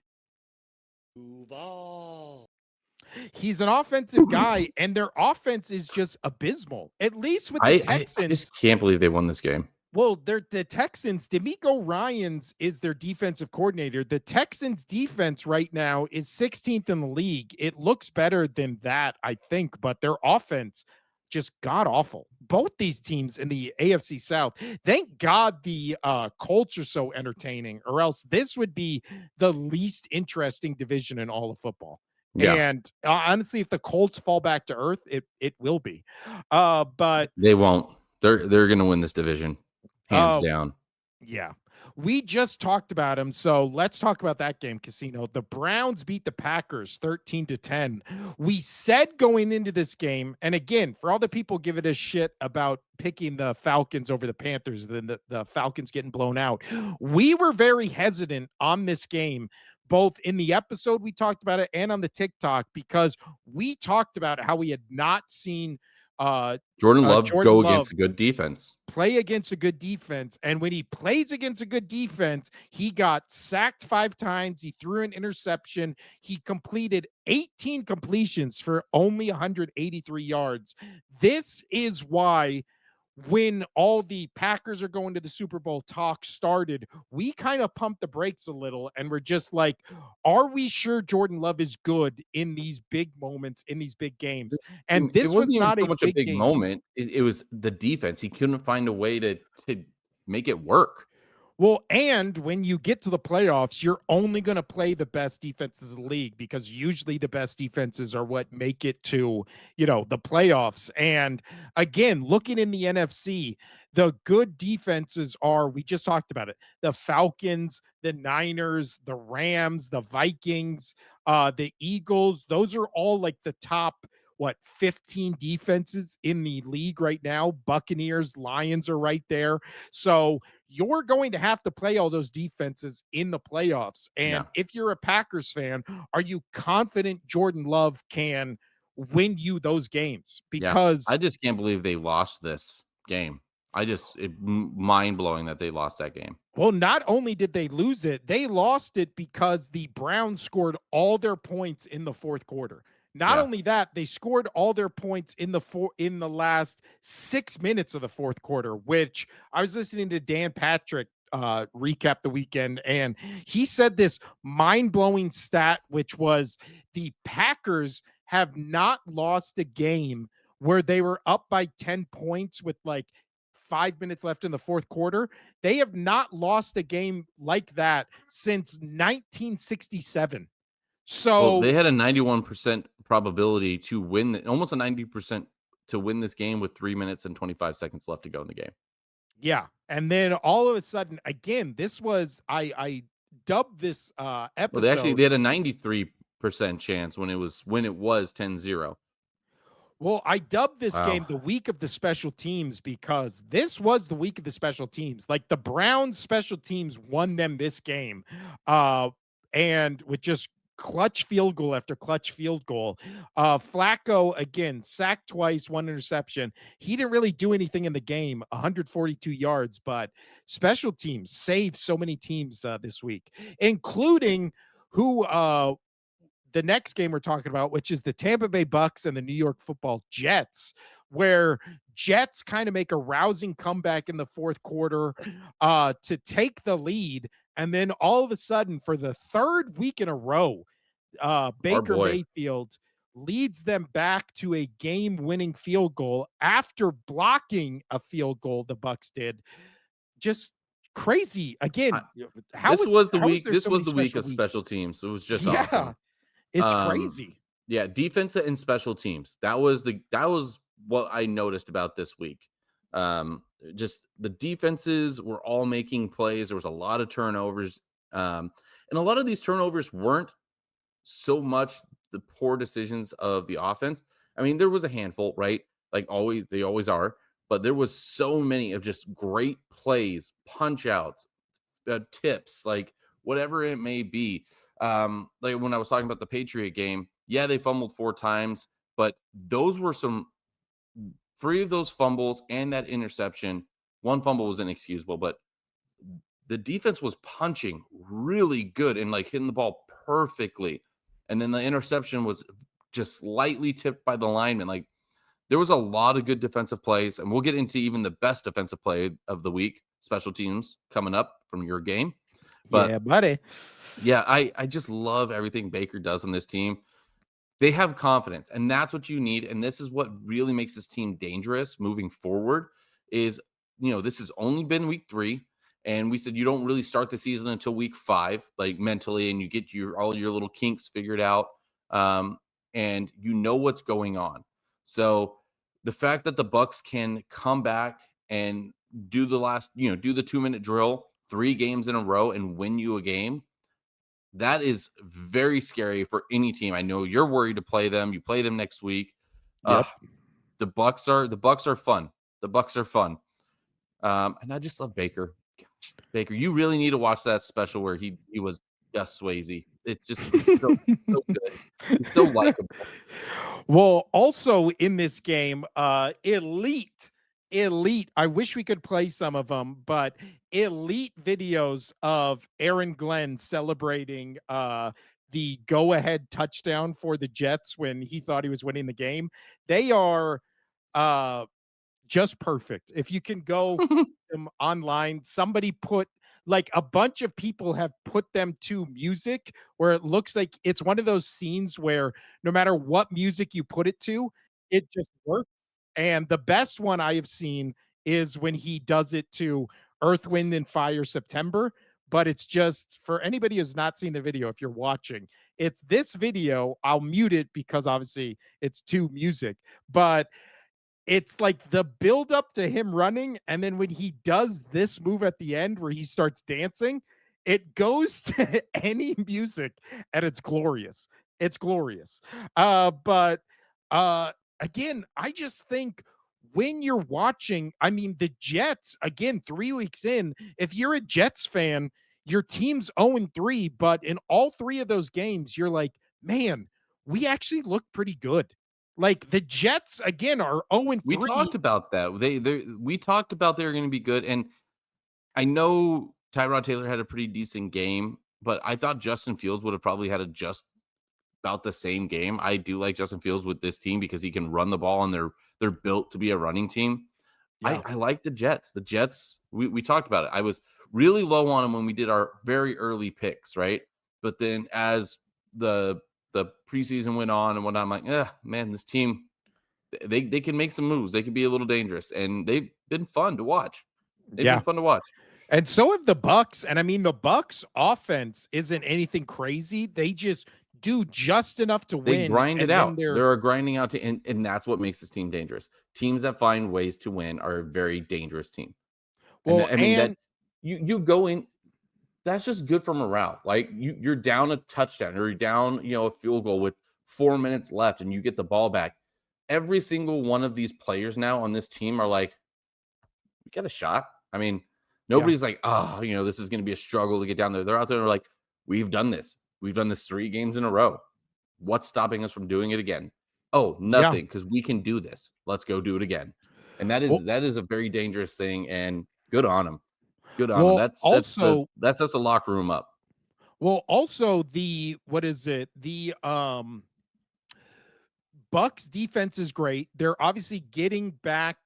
He's an offensive guy, and their offense is just abysmal. At least with the I just Texans, can't believe they won this game. well, they're the Texans. D'Amico Ryans is their defensive coordinator. The Texans' defense right now is 16th in the league. It looks better than that, I think, but their offense just god awful. Both these teams in the AFC South. Thank God the Colts are so entertaining, or else this would be the least interesting division in all of football. Yeah, And honestly, if the Colts fall back to earth, it will be. But they won't. They're gonna win this division, hands uh, down. Yeah. We just talked about him, so let's talk about that game, Casino. The Browns beat the Packers 13-10. We said going into this game, and again, for all the people giving us shit about picking the Falcons over the Panthers, then the Falcons getting blown out, we were very hesitant on this game, both in the episode we talked about it and on the TikTok, because we talked about how we had not seen uh, Jordan Love Jordan go Love against a good defense. play against a good defense. And when he plays against a good defense, he got sacked 5 times. He threw an interception. He completed 18 completions for only 183 yards. This is why when all the Packers are going to the Super Bowl talk started, we kind of pumped the brakes a little and we're just like, are we sure Jordan Love is good in these big moments, in these big games? And It this wasn't was even not so a much a big big game. moment. It was the defense. He couldn't find a way to make it work. Well, and when you get to the playoffs, you're only going to play the best defenses in the league because usually the best defenses are what make it to, the playoffs. And again, looking in the NFC, the good defenses are, we just talked about it, the Falcons, the Niners, the Rams, the Vikings, the Eagles. Those are all like the top, 15 defenses in the league right now. Buccaneers, Lions are right there. So, you're going to have to play all those defenses in the playoffs. Yeah. And if you're a Packers fan, are you confident Jordan Love can win you those games? Yeah. I Because, just can't believe they lost this game. Mind blowing that they lost that game. well, not only did they lose it, they lost it because the Browns scored all their points in the fourth quarter. Not Yeah. only that, they scored all their points in the last 6 minutes of the fourth quarter, which I was listening to Dan Patrick recap the weekend, and he said this mind-blowing stat, which was the Packers have not lost a game where they were up by 10 points with like 5 minutes left in the fourth quarter. They have not lost a game like that since 1967. Well, So, they had a 91% probability to win, almost a 90% to win this game with 3 minutes and 25 seconds left to go in the game. yeah. And then all of a sudden, again, this was I dubbed this Well, episode. they had a 93% chance when it was 10-0. Well, I dubbed this Wow. game the week of the special teams because this was the week of the special teams. Like the Browns special teams won them this game. And with just clutch field goal after clutch field goal. Flacco again sacked twice, one interception. He didn't really do anything in the game, 142 yards, but special teams saved so many teams this week, including who the next game we're talking about, which is the Tampa Bay Bucs and the New York Football Jets, where Jets kind of make a rousing comeback in the fourth quarter to take the lead. And then all of a sudden, for the third week in a row, Our Baker boy. Mayfield leads them back to a game-winning field goal after blocking a field goal. The Bucs did just crazy I, again. How is there this so was many the week special of special weeks? teams. It was just Yeah, awesome. it's Um, crazy. yeah, defense and special teams. That was what I noticed about this week. Just the defenses were all making plays. There was a lot of turnovers. And a lot of these turnovers weren't so much the poor decisions of the offense. I mean, there was a handful, right? Like always, they always are, but there was so many of just great plays, punch outs, tips, like whatever it may be. Like when I was talking about the Patriot game, yeah, they fumbled 4 times, but those were some three of those fumbles and that interception. One fumble was inexcusable, but the defense was punching really good and like hitting the ball perfectly. And then the interception was just slightly tipped by the lineman. Like there was a lot of good defensive plays, and we'll get into even the best defensive play of the week, special teams coming up from your game. But Yeah, buddy. yeah, I just love everything Baker does on this team. They have confidence, and that's what you need, and this is what really makes this team dangerous moving forward is, this has only been week 3, and we said you don't really start the season until week 5, like, mentally, and you get all your little kinks figured out, and you know what's going on. So, the fact that the Bucks can come back and do the 2-minute drill 3 games in a row and win you a game, that is very scary for any team. I know you're worried to play them. You play them next week. Uh, Yep. the Bucks are fun. The Bucks are fun. And I just love Baker. Gosh, Baker, you really need to watch that special where he was Gus Swayze. He's so good. He's so likable. Well, also in this game, elite. I wish we could play some of them, but elite videos of Aaron Glenn celebrating the go-ahead touchdown for the Jets when he thought he was winning the game. They are uh just perfect. If you can go them online, somebody put like a bunch of people have put them to music where it looks like it's one of those scenes where no matter what music you put it to, it just works. And the best one I have seen is when he does it to Earth, Wind, and Fire September. But it's just for anybody who's not seen the video, if you're watching, it's this video. I'll mute it because obviously it's to music, but it's like the build up to him running, and then when he does this move at the end where he starts dancing, it goes to any music and it's glorious. It's glorious. But again, I just think when you're watching, I mean, the Jets, again, 3 weeks in, if you're a Jets fan, your team's 0-3, but in all 3 of those games, you're like, man, we actually look pretty good. Like the Jets again are 0 and We 3. talked about that. We talked about they were going to be good, and I know Tyrod Taylor had a pretty decent game, but I thought Justin Fields would have probably had a just about the same game. I do like Justin Fields with this team because he can run the ball and they're built to be a running team. I, Yeah. I like the Jets. The Jets, we talked about it. I was really low on them when we did our very early picks, right? But then as the preseason went on and whatnot, I'm like, man, this team they can make some moves. They can be a little dangerous, and they've been fun to watch. They've been Yeah. fun to watch. And so have the Bucks. And I mean, the Bucks offense isn't anything crazy. They just do just enough to They win. grind it And then out. they're They're a grinding out team, and that's what makes this team dangerous. Teams that find ways to win are a very dangerous team. And well, that, I mean that and you go in. That's just good for morale. Like you're down a touchdown or you're down, a field goal with 4 minutes left, and you get the ball back. Every single one of these players now on this team are like, we got a shot. I mean, yeah, nobody's like, oh, this is going to be a struggle to get down there. They're out there and they're like, we've done this. We've done this 3 games in a row. What's stopping us from doing it again? Oh, yeah. nothing, because we can do this. Let's go do it again. And that Well, is that is a very dangerous thing. And good on them. Good on them. well, That sets the also, that sets the locker room up. the what is it? The Bucks defense is great. They're obviously getting back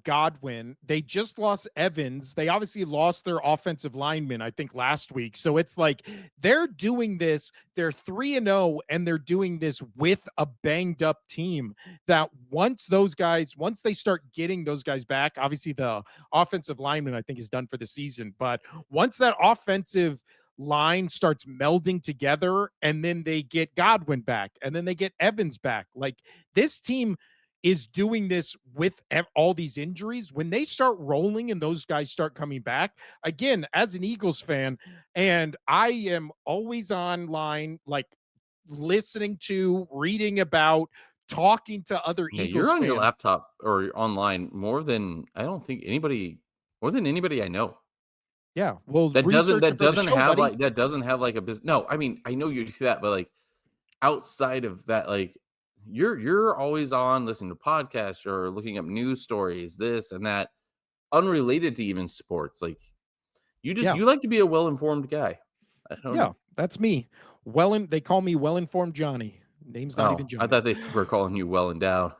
Godwin. They just lost Evans. They obviously lost their offensive lineman, I think, last week. So it's like they're doing this. They're 3-0, and they're doing this with a banged up team. That once they start getting those guys back, obviously the offensive lineman, I think, is done for the season. But once that offensive line starts melding together and then they get Godwin back and then they get Evans back. Like this team is doing this with all these injuries. When they start rolling and those guys start coming back, again, as an Eagles fan, and I am always online, like listening to, reading about, talking to other Yeah, you're Eagles on your fans. laptop or online more than I don't think anybody more than anybody I know. Yeah, well, That doesn't research it that for the doesn't show, have, buddy. like that doesn't have, like, a business. No, I mean, I know you do that, but, like, outside of that, like, you're always on listening to podcasts or looking up news stories, this and that, unrelated to even sports, like, Yeah, you like to be a well-informed guy. I don't yeah, know. that's me. They call me well-informed Johnny. Name's not even Oh, I Johnny. thought they were calling you well endowed.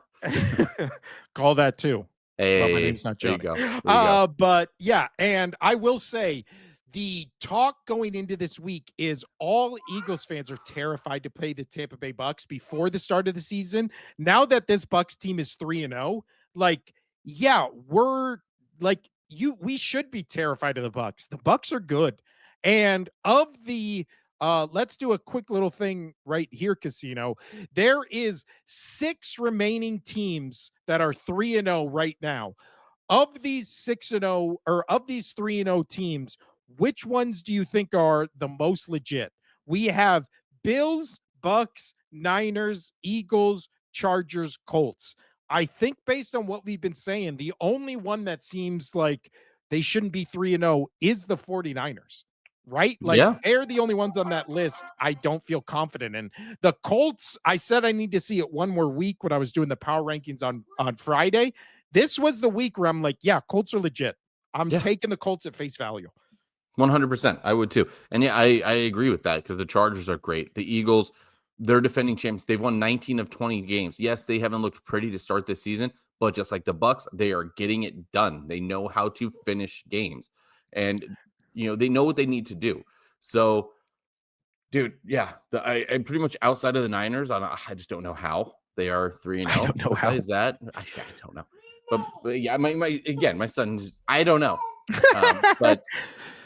Call that too, but my name's Hey, not there you Johnny. go, there you go. But yeah, and I will say the talk going into this week is all Eagles fans are terrified to play the Tampa Bay Bucks before the start of the season. Now that this Bucks team is 3-0, like, yeah, we're like we should be terrified of the Bucks. The Bucks are good. And of the let's do a quick little thing right here, Casino. There is 6 remaining teams that are 3-0 right now. Of these 6-0 or of these 3-0 teams, which ones do you think are the most legit? We have Bills, Bucks, Niners, Eagles, Chargers, Colts. I think based on what we've been saying, the only one that seems like they shouldn't be 3-0 is the 49ers. Right? Like Yeah, they're the only ones on that list I don't feel confident in. The Colts, I said I need to see it one more week when I was doing the power rankings on Friday. This was the week where I'm like, yeah, Colts are legit. I'm yeah, taking the Colts at face value. 100%. I would too. And yeah, I agree with that because the Chargers are great. The Eagles, they're defending champs. They've won 19 of 20 games. Yes, they haven't looked pretty to start this season, but just like the Bucks, they are getting it done. They know how to finish games. And they know what they need to do. So, dude, yeah, I pretty much outside of the Niners, I just don't know how they are 3 and I 0. don't know how. Besides that, I don't know. But yeah, my son, I don't know. But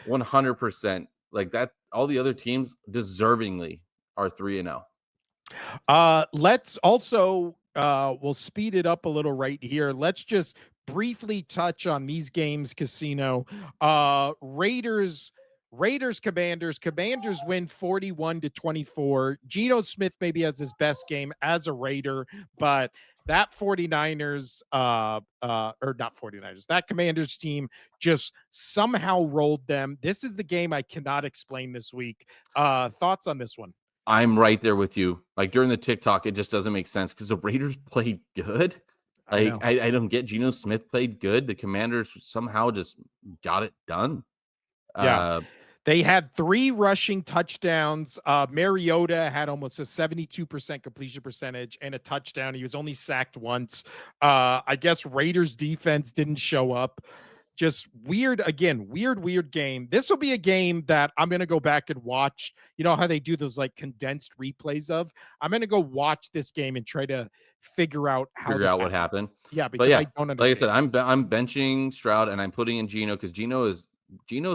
100%, like that, all the other teams deservingly are 3 and 0. Let's also we'll speed it up a little right here. Let's just briefly touch on these games, Casino. Commanders win 41-24. Geno Smith maybe has his best game as a Raider, but that 49ers or not 49ers, that Commanders team just somehow rolled them. This is the game I cannot explain this week. Thoughts on this one? I'm right there with you. Like during the TikTok, it just doesn't make sense because the Raiders played good. I Like know. I don't get Geno Smith played good. The Commanders somehow just got it done. Yeah. Uh, They had 3 rushing touchdowns. Mariota had almost a 72% completion percentage and a touchdown. He was only sacked once. I guess Raiders defense didn't show up. Just weird again, weird game. This will be a game that I'm going to go back and watch. You know how they do those like condensed replays of? I'm going to go watch this game and try to figure out how Figure this out what happened. happened. Yeah, But because yeah, I don't like I said, understand. I'm benching Stroud and I'm putting in Geno because Geno's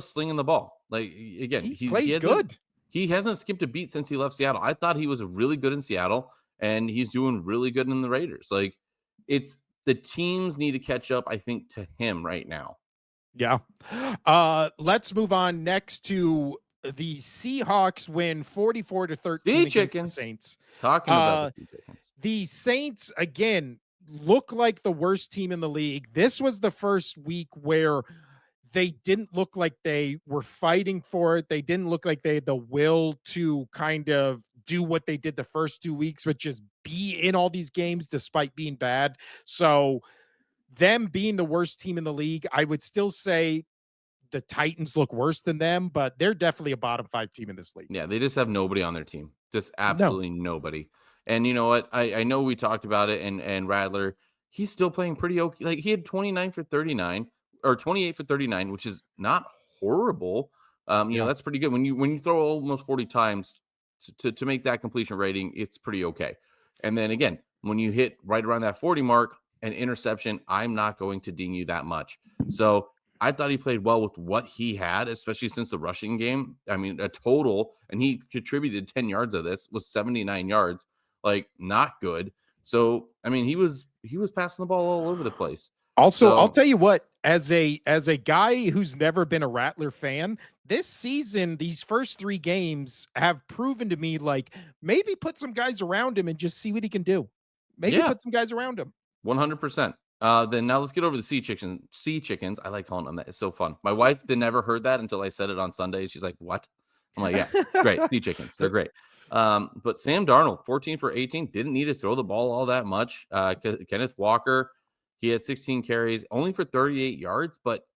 slinging the ball. Like again, He played good. he hasn't skipped a beat since he left Seattle. I thought he was really good in Seattle, and he's doing really good in the Raiders. Like it's the teams need to catch up, I think, to him right now. Yeah. Let's move on next to the Seahawks win 44 to Sea 13 against the chickens. Saints. Talking about the Uh sea chickens. the Saints again look like the worst team in the league. This was the first week where they didn't look like they were fighting for it. They didn't look like they had the will to kind of do what they did the first 2 weeks, which is be in all these games despite being bad. So them being the worst team in the league, I would still say the Titans look worse than them, but they're definitely a bottom 5 team in this league. Yeah, they just have nobody on their team. Just No. absolutely nobody. And you know what? I know we talked about it and Radler, he's still playing pretty okay. Like he had 29 for 39 or 28 for 39, which is not horrible. Yeah. That's pretty good. When you throw almost 40 times to make that completion rating, it's pretty okay. And then again, when you hit right around that 40 mark, an interception, I'm not going to ding you that much. So I thought he played well with what he had, especially since the rushing game. I mean, a total, and he contributed 10 yards of this was 79 yards. Like, not good. So, I mean, he was passing the ball all over the place. Also, I'll So, tell you what, as a guy who's never been a Rattler fan, this season, these first 3 games have proven to me like maybe put some guys around him and just see what he can do. Maybe yeah, put some guys around him. 100%. Then now let's get over the sea chickens. Sea chickens. I like calling them that. It's so fun. My wife did never heard that until I said it on Sunday. She's like, "What?" I'm like, "Yeah, great. Sea chickens. They're great." But Sam Darnold, 14 for 18, didn't need to throw the ball all that much. Kenneth Walker, he had 16 carries, only for 38 yards. But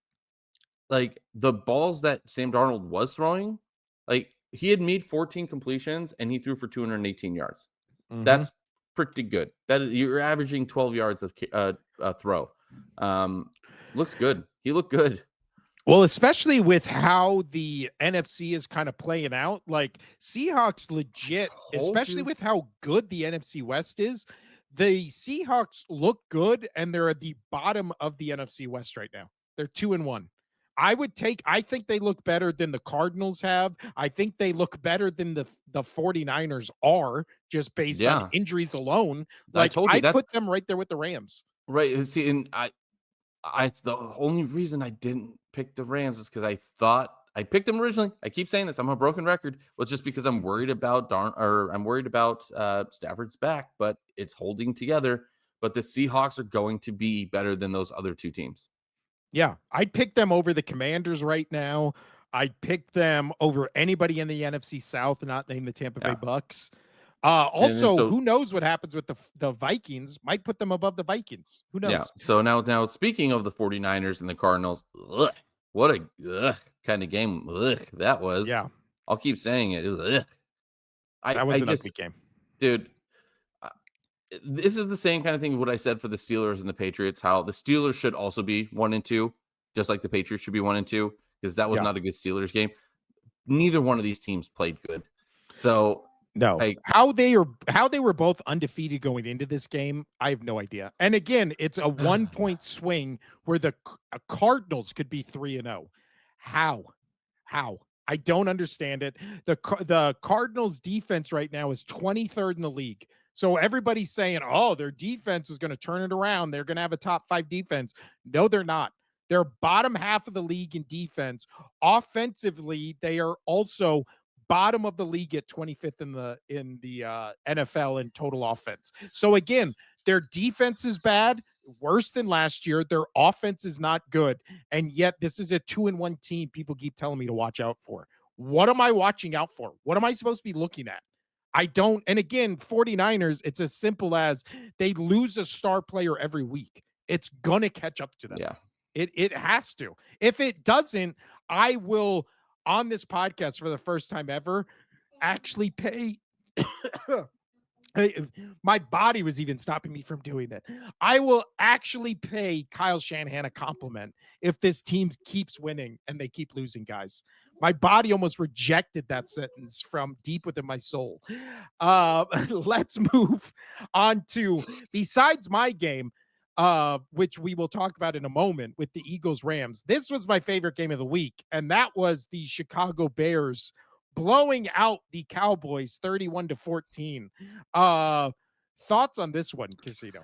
like the balls that Sam Darnold was throwing, like he had made 14 completions and he threw for 218 yards. Mhm. That's pretty good. You're averaging 12 yards of throw. Um, Looks good. He looked good. Well, especially with how the NFC is kind of playing out, like Seahawks I legit, told especially you. with how good the NFC West is, the Seahawks look good and they're at the bottom of the NFC West right now. They're 2-1. I think they look better than the Cardinals have. I think they look better than the 49ers are just based on Yeah, injuries alone. I Like told you. I That's put them right there with the Rams. right. See, and I the only reason I didn't pick the Rams is because I thought I picked them originally. I keep saying this. I'm a broken record. Was just because I'm worried about I'm worried about Stafford's back, but it's holding together. But the Seahawks are going to be better than those other two teams. Yeah, I'd pick them over the Commanders right now. I'd pick them over anybody in the NFC South, not named the Tampa Bay Yeah, Bucks. and then Also, so who knows what happens with the Vikings? Might put them above the Vikings. Who yeah. knows? So now speaking of the 49ers and the Cardinals, ugh, what a kind of game that was. Yeah, I'll keep saying it. It was that I was an ugly just game. dude, uh, this is the same kind of thing what I said for the Steelers and the Patriots, how the Steelers should also be 1-2, just like the Patriots should be 1-2, because that was Yeah. not a good Steelers game. Neither one of these teams played good. So No. I How they were both undefeated going into this game, I have no idea. And again, it's a 1 point swing where the Cardinals could be 3-0. How? How? I don't understand it. The Cardinals defense right now is 23rd in the league. So everybody's saying, "Oh, their defense is going to turn it around. They're going to have a top 5 defense." No, they're not. They're bottom half of the league in defense. Offensively, they are also bottom of the league at 25th in the NFL in total offense. So again, their defense is bad, worse than last year. Their offense is not good, and yet this is a 2-1 team people keep telling me to watch out for. What am I watching out for? What am I supposed to be looking at? I don't. And again, 49ers, it's as simple as they lose a star player every week. It's going to catch up to them. yeah. It has to. If it doesn't, I will on this podcast for the first time ever actually pay my body was even stopping me from doing it. I will actually pay Kyle Shanahan a compliment if this team keeps winning and they keep losing, guys. My body almost rejected that sentence from deep within my soul. Let's move on to besides my game, which we will talk about in a moment with the Eagles Rams. This was my favorite game of the week, and that was the Chicago Bears blowing out the Cowboys 31-14. Uh Thoughts on this one, Casino?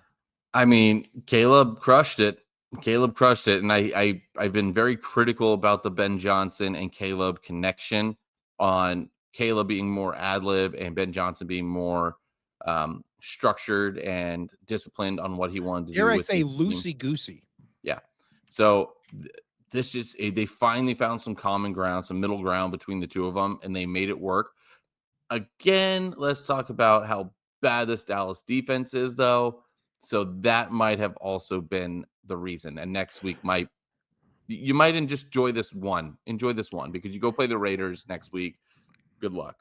I mean, Caleb crushed it. Caleb crushed it, and I've been very critical about the Ben Johnson and Caleb connection on Caleb being more ad lib and Ben Johnson being more structured and disciplined on what he wanted to Dare do I with say his team. loosey goosey? Yeah. So this is they finally found some common ground, some middle ground between the two of them, and they made it work. Again, let's talk about how bad this Dallas defense is, though. So that might have also been the reason. And next week might you might just enjoy this one. Enjoy this one because you go play the Raiders next week. Good luck.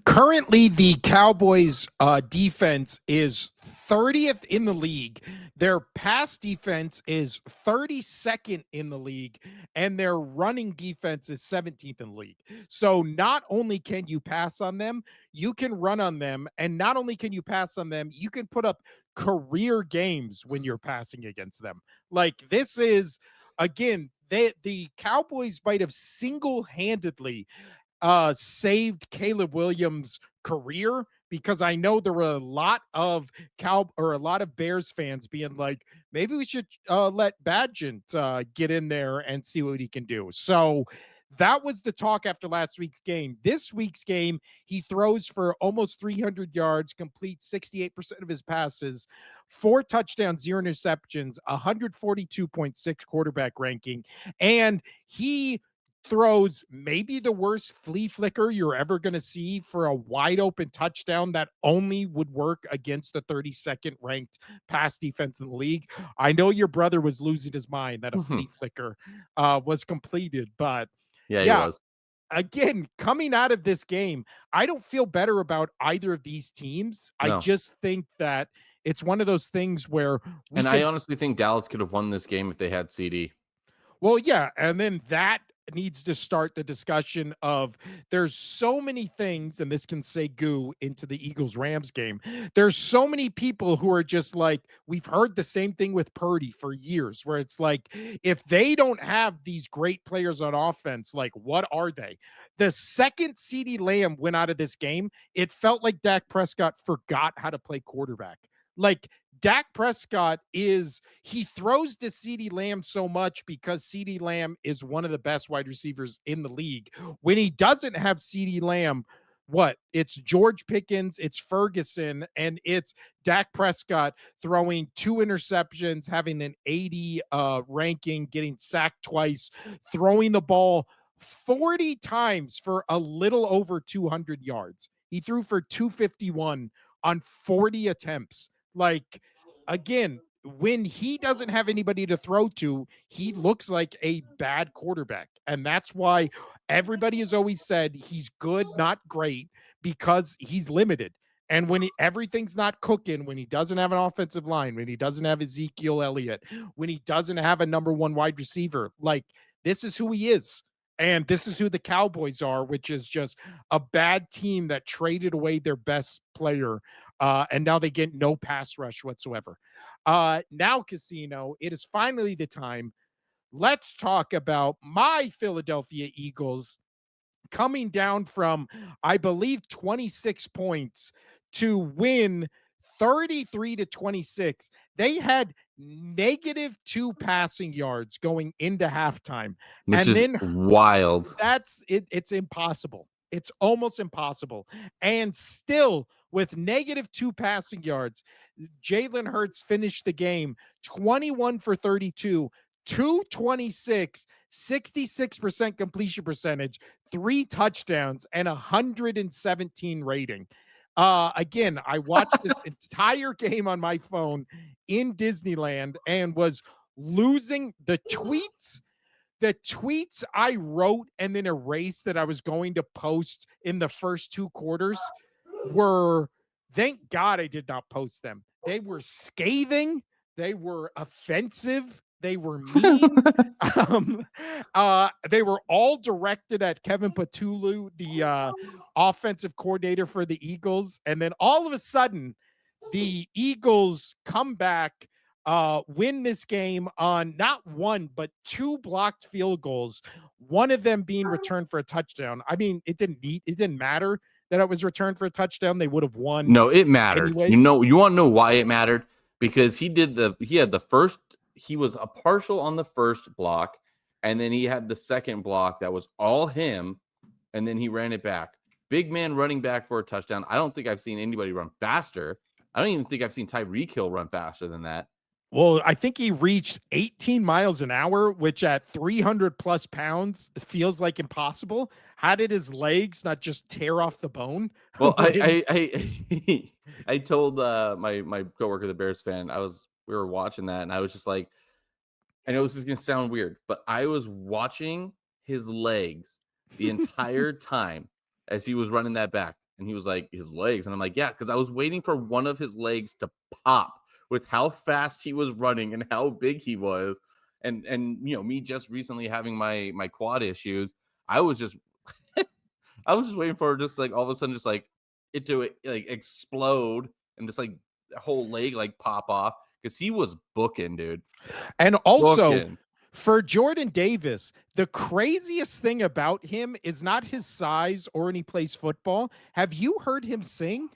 Currently, the Cowboys' defense is 30th in the league. Their pass defense is 32nd in the league, and their running defense is 17th in the league. So, not only can you pass on them, you can run on them. And not only can you pass on them, you can put up career games when you're passing against them. Like, this is, again, the Cowboys might have single handedly saved Caleb Williams' career because I know there were a lot of a lot of Bears fans being like, maybe we should let Badgett get in there and see what he can do. So That was the talk after last week's game. This week's game, he throws for almost 300 yards, completes 68% of his passes, 4 touchdowns, 0 interceptions, 142.6 quarterback ranking. And he throws maybe the worst flea flicker you're ever going to see for a wide open touchdown that only would work against the 32nd ranked pass defense in the league. I know your brother was losing his mind that a flea flicker was completed, but Yeah, he yeah, was. again, coming out of this game, I don't feel better about either of these teams. I No. just think that it's one of those things where we And I can. honestly think Dallas could have won this game if they had CD. Well, yeah, and then that needs to start the discussion of there's so many things, and this can say goo into the Eagles Rams game. There's so many people who are just like, we've heard the same thing with Purdy for years, where it's like, if they don't have these great players on offense, like what are they? The second CeeDee Lamb went out of this game, it felt like Dak Prescott forgot how to play quarterback. Like Dak Prescott he throws to CeeDee Lamb so much because CeeDee Lamb is one of the best wide receivers in the league. When he doesn't have CeeDee Lamb, what? It's George Pickens, it's Ferguson, and it's Dak Prescott throwing 2 interceptions, having an 80 ranking, getting sacked twice, throwing the ball 40 times for a little over 200 yards. He threw for 251 on 40 attempts. Like, again, when he doesn't have anybody to throw to, he looks like a bad quarterback. And that's why everybody has always said he's good, not great, because he's limited. And when everything's not cooking, when he doesn't have an offensive line, when he doesn't have Ezekiel Elliott, when he doesn't have a number one wide receiver, like this is who he is. And this is who the Cowboys are, which is just a bad team that traded away their best player. And now they get no pass rush whatsoever. Now, Casino, it is finally the time. Let's talk about my Philadelphia Eagles coming down from, I believe, 26 points to win 33-26. They had -2 passing yards going into halftime. Which And is then wild. that's it. It's impossible. It's almost impossible. And still, with -2 passing yards, Jalen Hurts finished the game 21 for 32, 226, 66% completion percentage, 3 touchdowns, and 117 rating. Again, I watched this entire game on my phone in Disneyland and was losing the tweets I wrote and then erased that I was going to post in the first 2 quarters were, thank God I did not post them. They were scathing, they were offensive, they were mean. Um, they were all directed at Kevin Patulu, the offensive coordinator for the Eagles. And then all of a sudden, the Eagles come back, win this game on not one, but 2 blocked field goals, one of them being returned for a touchdown. I mean, it didn't matter that it was returned for a touchdown. They would have won No, it mattered. anyways. You want to know why it mattered? Because he had the first, he was a partial on the first block, and then he had the second block that was all him, and then he ran it back. Big man running back for a touchdown. I don't think I've seen anybody run faster. I don't even think I've seen Tyreek Hill run faster than that. Well, I think he reached 18 miles an hour, which at 300 plus pounds feels like impossible. How did his legs not just tear off the bone? Well, when I told my coworker, the Bears fan, we were watching that, and I was just like, I know this is gonna sound weird, but I was watching his legs the entire time as he was running that back, and he was like, his legs, and I'm like, yeah, because I was waiting for one of his legs to pop with how fast he was running and how big he was, and me just recently having my quad issues, I was just I was just waiting for just like all of a sudden just like it to like explode and just like the whole leg like pop off because he was booking, dude. And also, Booking. for Jordan Davis, the craziest thing about him is not his size or when he plays football. Have you heard him sing?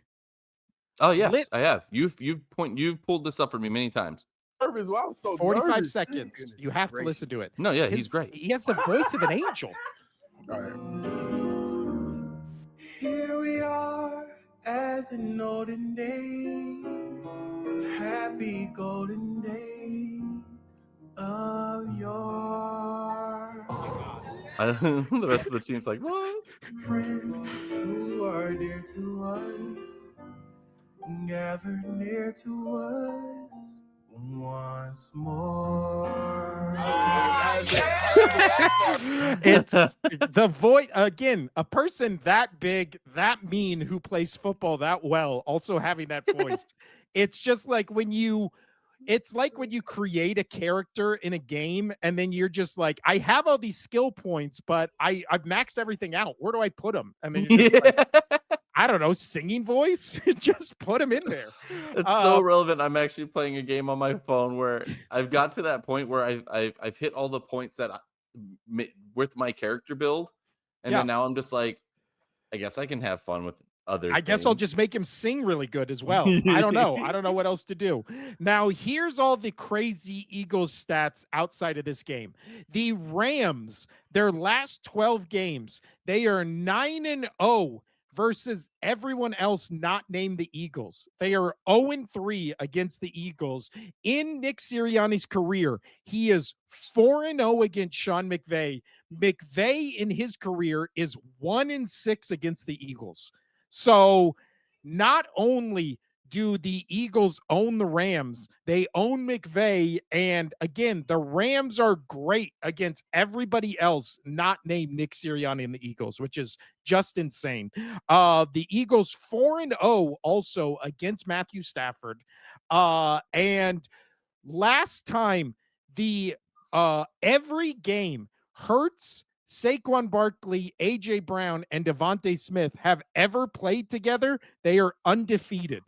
Oh Lit yes, I have. You've pulled this up for me many times. Nervous. Well, I was so 45 nervous. seconds. Goodness You have to gracious. listen to it. No, yeah, he's great. He has the voice of an angel. All right. Here we are as in olden days, happy golden days of yore. Oh my god. The rest of the team's like, what? Friends who are dear to us, gather near to us once more. That is incredible. It's the voice again, a person that big, that mean, who plays football that well, also having that voice. It's just like when you it's like when you create a character in a game and then you're just like, I have all these skill points, but I've maxed everything out. Where do I put them? And then you're just like, Yeah. I don't know, singing voice. Just put them in there. It's so Uh, relevant. I'm actually playing a game on my phone where I've got to that point where I've hit all the points that with my character build, and yeah. then now I'm just like, I guess I can have fun with other I guess I'll things. just make him sing really good as well. I don't know. I don't know what else to do. Now, here's all the crazy Eagles stats outside of this game. The Rams, their last 12 games, they are 9-0 versus everyone else not named the Eagles. They are 0-3 against the Eagles. In Nick Sirianni's career, he is 4-0 against Sean McVay. McVay in his career is 1-6 against the Eagles. So not only do the Eagles own the Rams, they own McVay. And again, the Rams are great against everybody else not named Nick Sirianni and the Eagles, which is just insane. The Eagles 4-0 also against Matthew Stafford. And last time the every game Hurts, Saquon Barkley, AJ Brown, and Devontae Smith have ever played together, they are undefeated.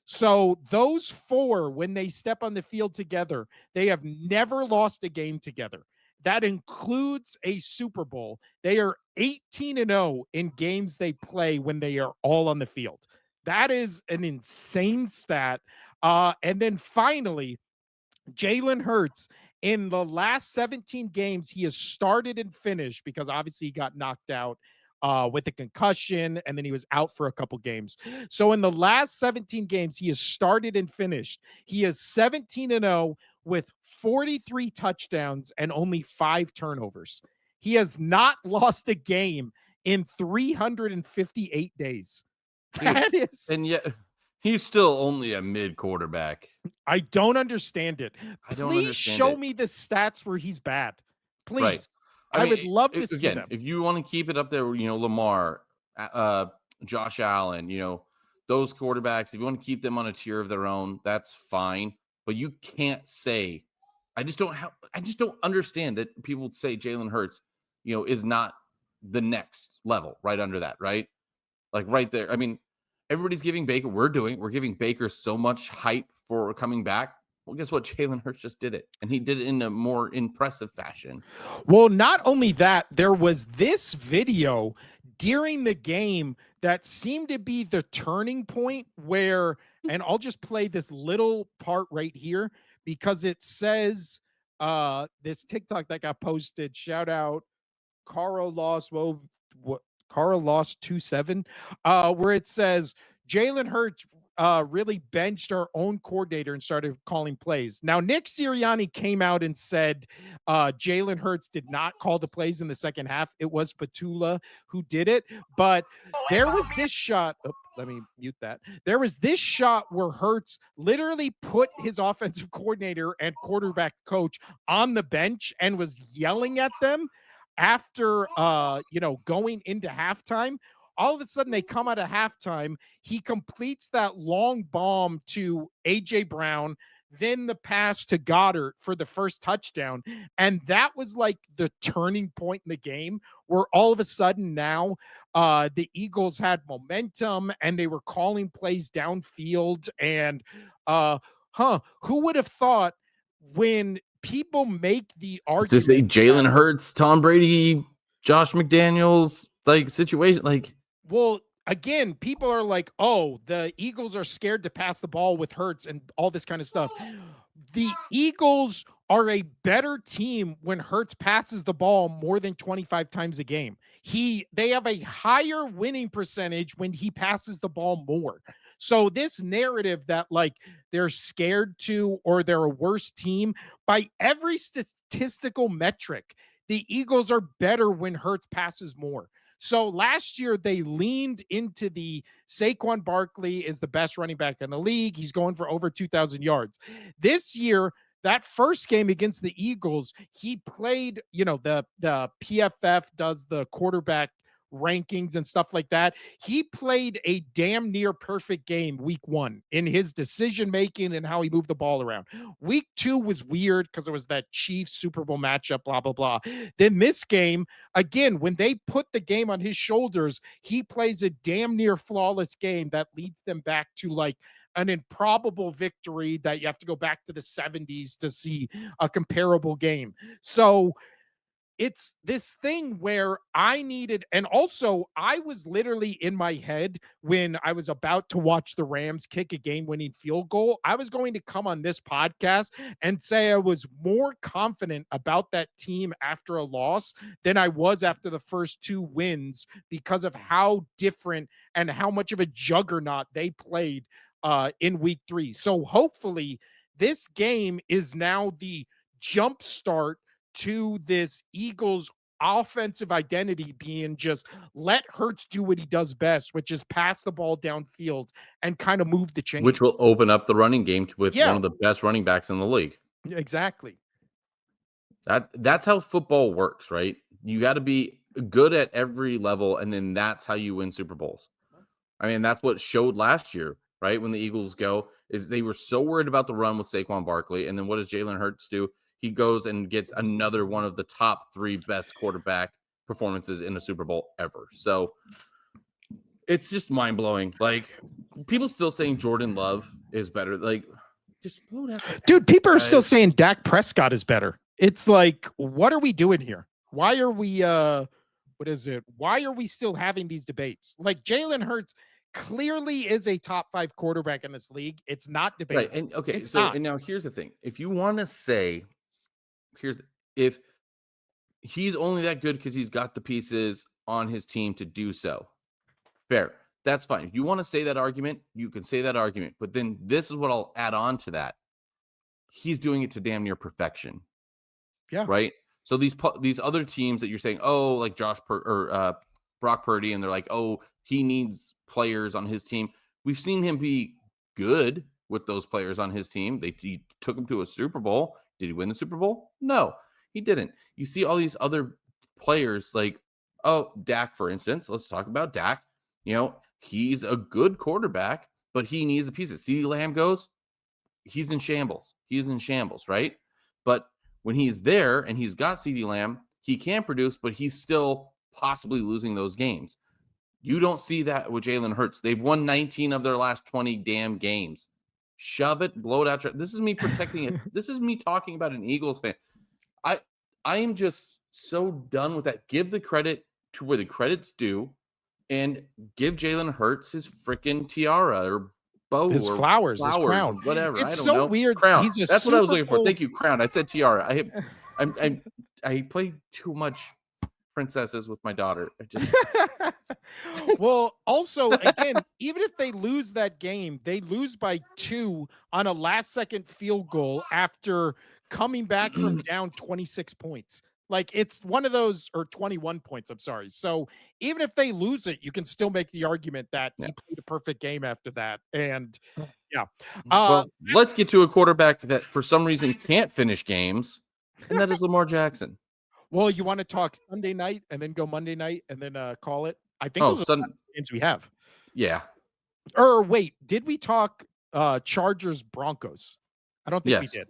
So those four, when they step on the field together, they have never lost a game together. That includes a Super Bowl. They are 18-0 in games they play when they are all on the field. That is an insane stat. And then finally, Jalen Hurts, in the last 17 games, he has started and finished because obviously he got knocked out with a concussion and then he was out for a couple games. So in the last 17 games, he has started and finished. He is 17-0 with 43 touchdowns and only 5 turnovers. He has not lost a game in 358 days. Dude, That is, and yet he's still only a mid quarterback. I don't understand it. I don't Please understand show it. me the stats where he's bad. Right. Please. I I mean, would love to see again, them. if you want to keep it up there, Lamar, Josh Allen, those quarterbacks, if you want to keep them on a tier of their own, that's fine. But you can't say, I just don't understand that people say Jalen Hurts, is not the next level right under that, right? Like right there. I mean, everybody's giving Baker, we're giving Baker so much hype for coming back. Well, guess what? Jalen Hurts just did it, and he did it in a more impressive fashion. Well, not only that, there was this video during the game that seemed to be the turning point where, and I'll just play this little part right here because it says this TikTok that got posted. Shout out Carl lost what Carl lost 2-7, where it says Jalen Hurts really benched our own coordinator and started calling plays. Now, Nick Sirianni came out and said Jalen Hurts did not call the plays in the second half. It was Petula who did it. But there was this shot. Oh, let me mute that. There was this shot where Hurts literally put his offensive coordinator and quarterback coach on the bench and was yelling at them after going into halftime. All of a sudden they come out of halftime, he completes that long bomb to AJ Brown, then the pass to Goddard for the first touchdown, and that was like the turning point in the game where all of a sudden now the Eagles had momentum and they were calling plays downfield. And who would have thought, when people make the Is this a argument that, Jalen Hurts, Tom Brady, Josh McDaniels like situation? Like, well, again, people are like, oh, the Eagles are scared to pass the ball with Hurts and all this kind of stuff. The Eagles are a better team when Hurts passes the ball more than 25 times a game. They have a higher winning percentage when he passes the ball more. So this narrative that like they're scared to or they're a worse team, by every statistical metric, the Eagles are better when Hurts passes more. So last year they leaned into the Saquon Barkley is the best running back in the league. He's going for over 2,000 yards. This year, that first game against the Eagles, he played, the PFF does the quarterback rankings and stuff like that. He played a damn near perfect game week 1 in his decision making and how he moved the ball around. Week 2 was weird because it was that Chiefs Super Bowl matchup, blah, blah, blah. Then this game, again, when they put the game on his shoulders, he plays a damn near flawless game that leads them back to like an improbable victory that you have to go back to the 70s to see a comparable game. So it's this thing where I needed, and also I was literally in my head when I was about to watch the Rams kick a game winning field goal. I was going to come on this podcast and say I was more confident about that team after a loss than I was after the first 2 wins because of how different and how much of a juggernaut they played in week 3. So hopefully this game is now the jump start to this Eagles offensive identity being just let Hurts do what he does best, which is pass the ball downfield and kind of move the chains. Which will open up the running game with one Yeah, of the best running backs in the league. exactly. That's how football works, right? You got to be good at every level, and then that's how you win Super Bowls. I mean, that's what showed last year, right? When the Eagles is they were so worried about the run with Saquon Barkley, and then what does Jalen Hurts do? He goes and gets another one of the top 3 best quarterback performances in a Super Bowl ever. So it's just mind blowing. Like people still saying Jordan Love is better. Like, just blow it out. Dude, people are still saying Dak Prescott is better. It's like, what are we doing here? Why are we what is it? Why are we still having these debates? Like Jalen Hurts clearly is a top 5 quarterback in this league. It's not debatable. Right. And okay, It's so not. and now here's the thing. If you want to say if he's only that good because he's got the pieces on his team to do so, fair. That's fine. If you want to say that argument, you can say that argument. But then this is what I'll add on to that. He's doing it to damn near perfection. Yeah. Right. So these other teams that you're saying, oh, like Brock Purdy, and they're like, oh, he needs players on his team. We've seen him be good with those players on his team. He took him to a Super Bowl. Did he win the Super Bowl? No, he didn't. You see all these other players like, oh, Dak, for instance. Let's talk about Dak. He's a good quarterback, but he needs the pieces. CeeDee Lamb goes, he's in shambles. He's in shambles, right? But when he's there and he's got CeeDee Lamb, he can produce, but he's still possibly losing those games. You don't see that with Jalen Hurts. They've won 19 of their last 20 damn games. Shove it, blow it out. This is me protecting it. This is me talking about an Eagles fan. I am just so done with that. Give the credit to where the credit's due and give Jalen Hurts his freaking tiara or bow His or flowers, his crown. or whatever. It's I don't so know. weird. Crown. He's a That's what I was Super looking for. Bowl- Thank you, crown. I said tiara. I play too much princesses with my daughter. Well, also, again, even if they lose that game, they lose by 2 on a last second field goal after coming back from down 26 points. Like it's one of those, or 21 points. I'm sorry. So even if they lose it, you can still make the argument that Yeah. he played a perfect game after that. And yeah. Well, let's get to a quarterback that for some reason can't finish games, and that is Lamar Jackson. Well, you want to talk Sunday night and then go Monday night and then call it? I think those are the games we have. Yeah. Or wait, did we talk Chargers Broncos? I don't think we did.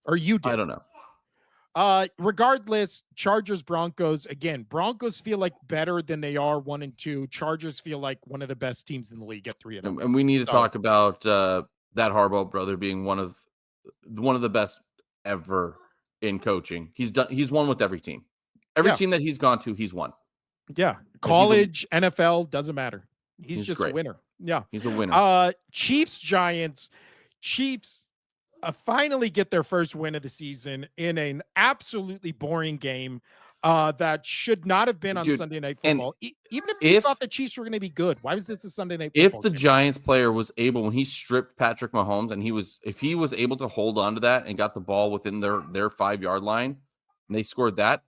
Or you did. I don't know. Regardless, Chargers Broncos, again, Broncos feel like better than they are 1-2. Chargers feel like one of the best teams in the league at 3-0. And we need to talk about that Harbaugh brother being one of the best ever in coaching. He's won with every team. Every team that he's gone to, he's won. Yeah. College, NFL, doesn't matter. He's just great. a winner. Yeah. He's a winner. Chiefs, Giants. Chiefs, finally get their first win of the season in an absolutely boring game that should not have been on Dude, Sunday Night and Football. Even if you thought if the Chiefs were going to be good, why was this a Sunday Night if Football the game? Giants player was able, when he stripped Patrick Mahomes, and if he was able to hold on to that and got the ball within their 5 yard line, and they scored that,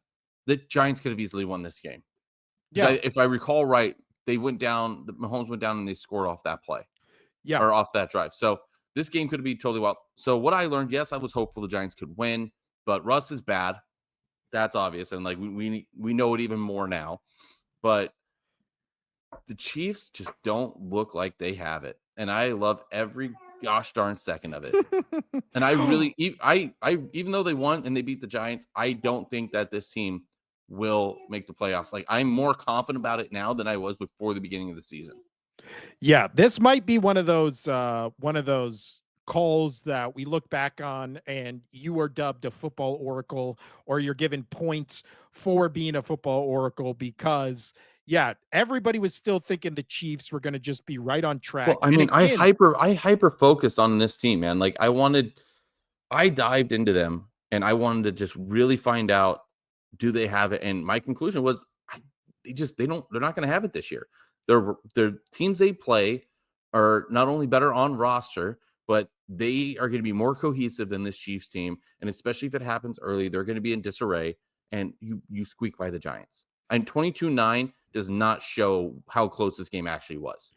the Giants could have easily won this game. Yeah, Because if I recall right, they went down. Mahomes went down and they scored off that play yeah. or off that drive. So this game could be totally wild. So what I learned, yes, I was hopeful the Giants could win, but Russ is bad. That's obvious, and like we know it even more now. But the Chiefs just don't look like they have it, and I love every gosh darn second of it. And I really, I even though they won and they beat the Giants, I don't think that this team will make the playoffs. Like I'm more confident about it now than I was before the beginning of the season. Yeah, this might be one of those calls that we look back on and you are dubbed a football oracle or you're given points for being a football oracle because yeah, everybody was still thinking the Chiefs were going to just be right on Well, track. I And mean, again, I hyper focused on this team, man. Like I dived into them and I wanted to just really find out, do they have it? And my conclusion was they're not going to have it this year. Their teams they play are not only better on roster, but they are going to be more cohesive than this Chiefs team. And especially if it happens early, they're going to be in disarray and you squeak by the Giants. And 22-9 does not show how close this game actually was.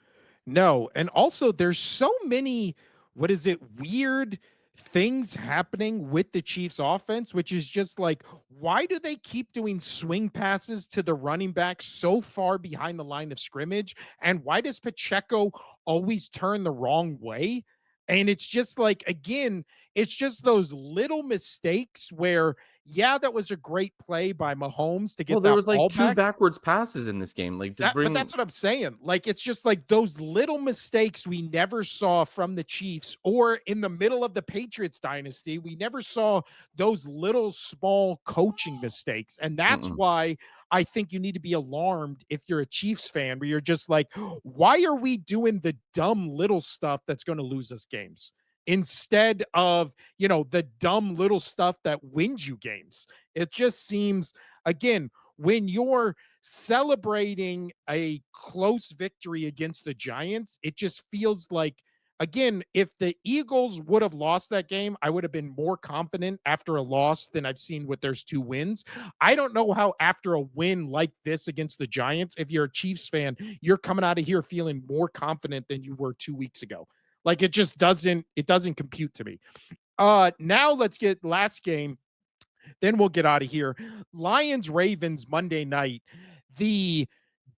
no, and also there's so many what is it weird things happening with the Chiefs offense which is just like why do they keep doing swing passes to the running back so far behind the line of scrimmage and why does Pacheco always turn the wrong way? And it's just like again, it's just those little mistakes where yeah, that was a great play by Mahomes to Well, get there that was like ball two back. backwards passes in this game, like to But bring. that's what I'm saying. Like it's just like those little mistakes we never saw from the Chiefs or in the middle of the Patriots dynasty. We never saw those little small coaching mistakes. And that's Mm-mm. why I think you need to be alarmed if you're a Chiefs fan where you're just like, why are we doing the dumb little stuff that's going to lose us games? Instead of, the dumb little stuff that wins you games. It just seems again, when you're celebrating a close victory against the Giants, it just feels like again, if the Eagles would have lost that game, I would have been more confident after a loss than I've seen with there's 2 wins. I don't know how after a win like this against the Giants, if you're a Chiefs fan, you're coming out of here feeling more confident than you were 2 weeks ago. Like it doesn't compute to me. Now let's get last game then we'll get out of here. Lions Ravens Monday night. The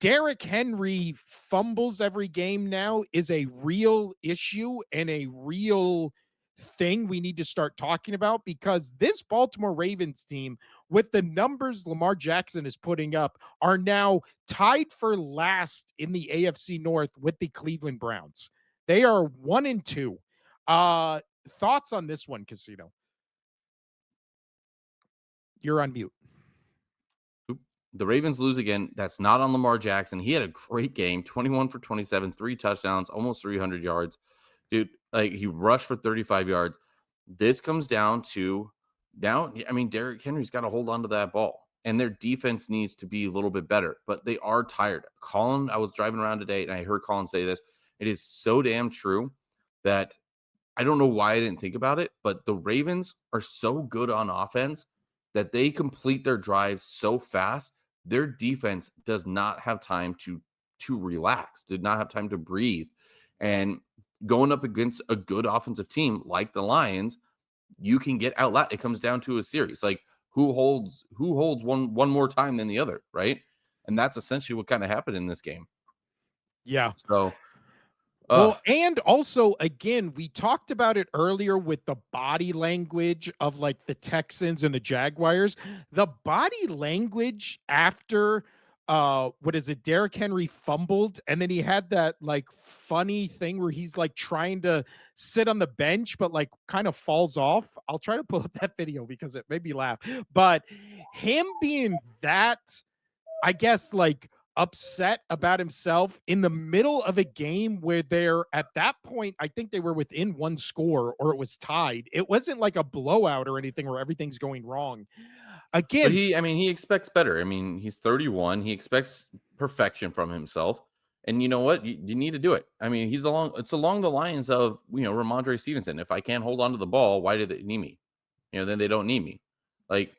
Derrick Henry fumbles every game now is a real issue and a real thing we need to start talking about because this Baltimore Ravens team, with the numbers Lamar Jackson is putting up, are now tied for last in the AFC North with the Cleveland Browns. They are 1-2. Thoughts on this one, Casino? You're on mute. The Ravens lose again. That's not on Lamar Jackson. He had a great game, 21 for 27, 3 touchdowns, almost 300 yards. Dude, like he rushed for 35 yards. This comes down to now, I mean, Derrick Henry's got to hold on to that ball, and their defense needs to be a little bit better, but they are tired. Colin, I was driving around today and I heard Colin say this. It is so damn true that I don't know why I didn't think about it, but the Ravens are so good on offense that they complete their drives so fast. Their defense does not have time to relax, did not have time to breathe. And going up against a good offensive team like the Lions, you can get out. It comes down to a series. Like who holds one more time than the other, right? And that's essentially what kind of happened in this game. Yeah. So uh Well, and also, again, we talked about it earlier with the body language of like the Texans and the Jaguars. The body language after what is it? Derrick Henry fumbled, and then he had that like funny thing where he's like trying to sit on the bench, but like kind of falls off. I'll try to pull up that video because it made me laugh. But him being that I guess like upset about himself in the middle of a game where they're at that point, I think they were within one score or it was tied. It wasn't like a blowout or anything where everything's going wrong. But Again, he expects better. I mean, he's 31. He expects perfection from himself. And you know what? You need to do it. I mean, it's along the lines of, Ramondre Stevenson. If I can't hold on to the ball, why do they need me? Then they don't need me. Like,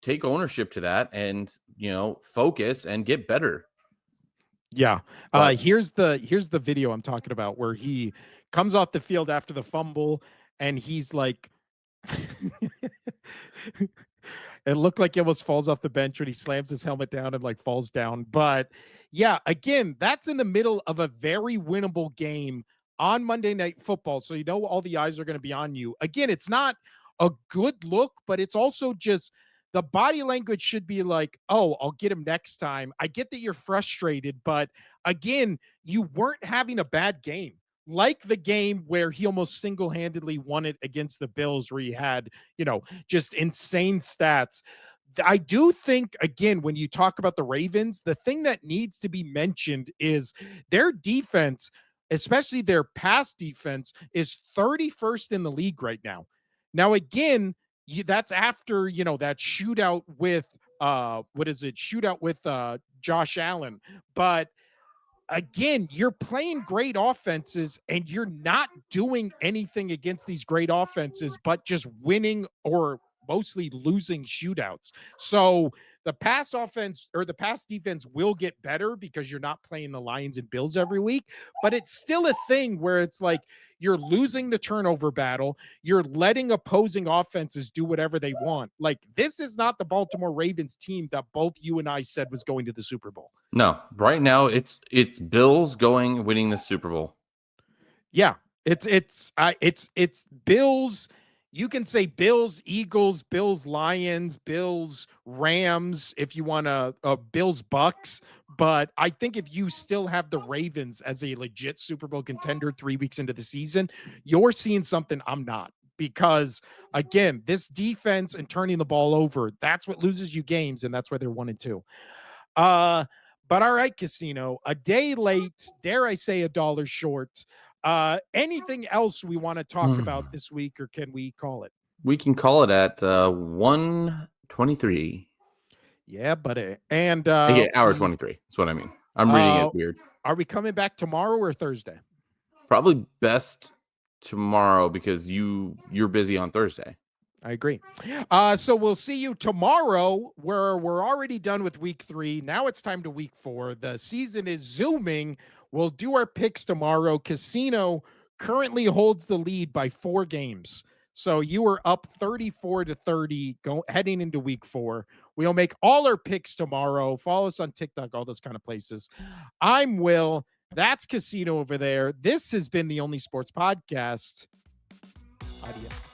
take ownership to that and, focus and get better. yeah. But Here's the video I'm talking about where he comes off the field after the fumble and he's like it looked like he almost falls off the bench when he slams his helmet down and like falls down. But yeah, again, that's in the middle of a very winnable game on Monday Night Football. So you know all the eyes are going to be on you. Again, it's not a good look, but it's also just the body language should be like, oh, I'll get him next time. I get that you're frustrated, but again, you weren't having a bad game. Like the game where he almost single handedly won it against the Bills, where he had, just insane stats. I do think, again, when you talk about the Ravens, the thing that needs to be mentioned is their defense, especially their pass defense, is 31st in the league right now. Now, again, that's after, that shootout with, what is it? Shootout with Josh Allen. But again, you're playing great offenses and you're not doing anything against these great offenses, but just winning or mostly losing shootouts. So the pass offense or the pass defense will get better because you're not playing the Lions and Bills every week, but it's still a thing where it's like you're losing the turnover battle. You're letting opposing offenses do whatever they want. Like, this is not the Baltimore Ravens team that both you and I said was going to the Super Bowl. no, right now it's Bills winning the Super Bowl. Yeah, it's Bills. You can say Bills, Eagles, Bills, Lions, Bills, Rams, if you want to, Bills, Bucks. But I think if you still have the Ravens as a legit Super Bowl contender 3 weeks into the season, you're seeing something I'm not. Because again, this defense and turning the ball over, that's what loses you games, and that's why they're 1-2. Uh, but all right, Casino, a day late, dare I say a dollar short. Anything else we want to talk about this week, or can we call it? We can call it at 1:23. Yeah, buddy. And Yeah, hour 23. That's what I mean. I'm reading uh it weird. are we coming back tomorrow or Thursday? Probably best tomorrow because you're busy on Thursday. I agree. So we'll see you tomorrow, where we're already done with week 3. Now it's time to week 4. The season is zooming. We'll do our picks tomorrow. Casino currently holds the lead by 4 games. So you are up 34-30 heading into week 4. We'll make all our picks tomorrow. Follow us on TikTok, all those kind of places. I'm Will. That's Casino over there. This has been the Only Sports Podcast. Adios.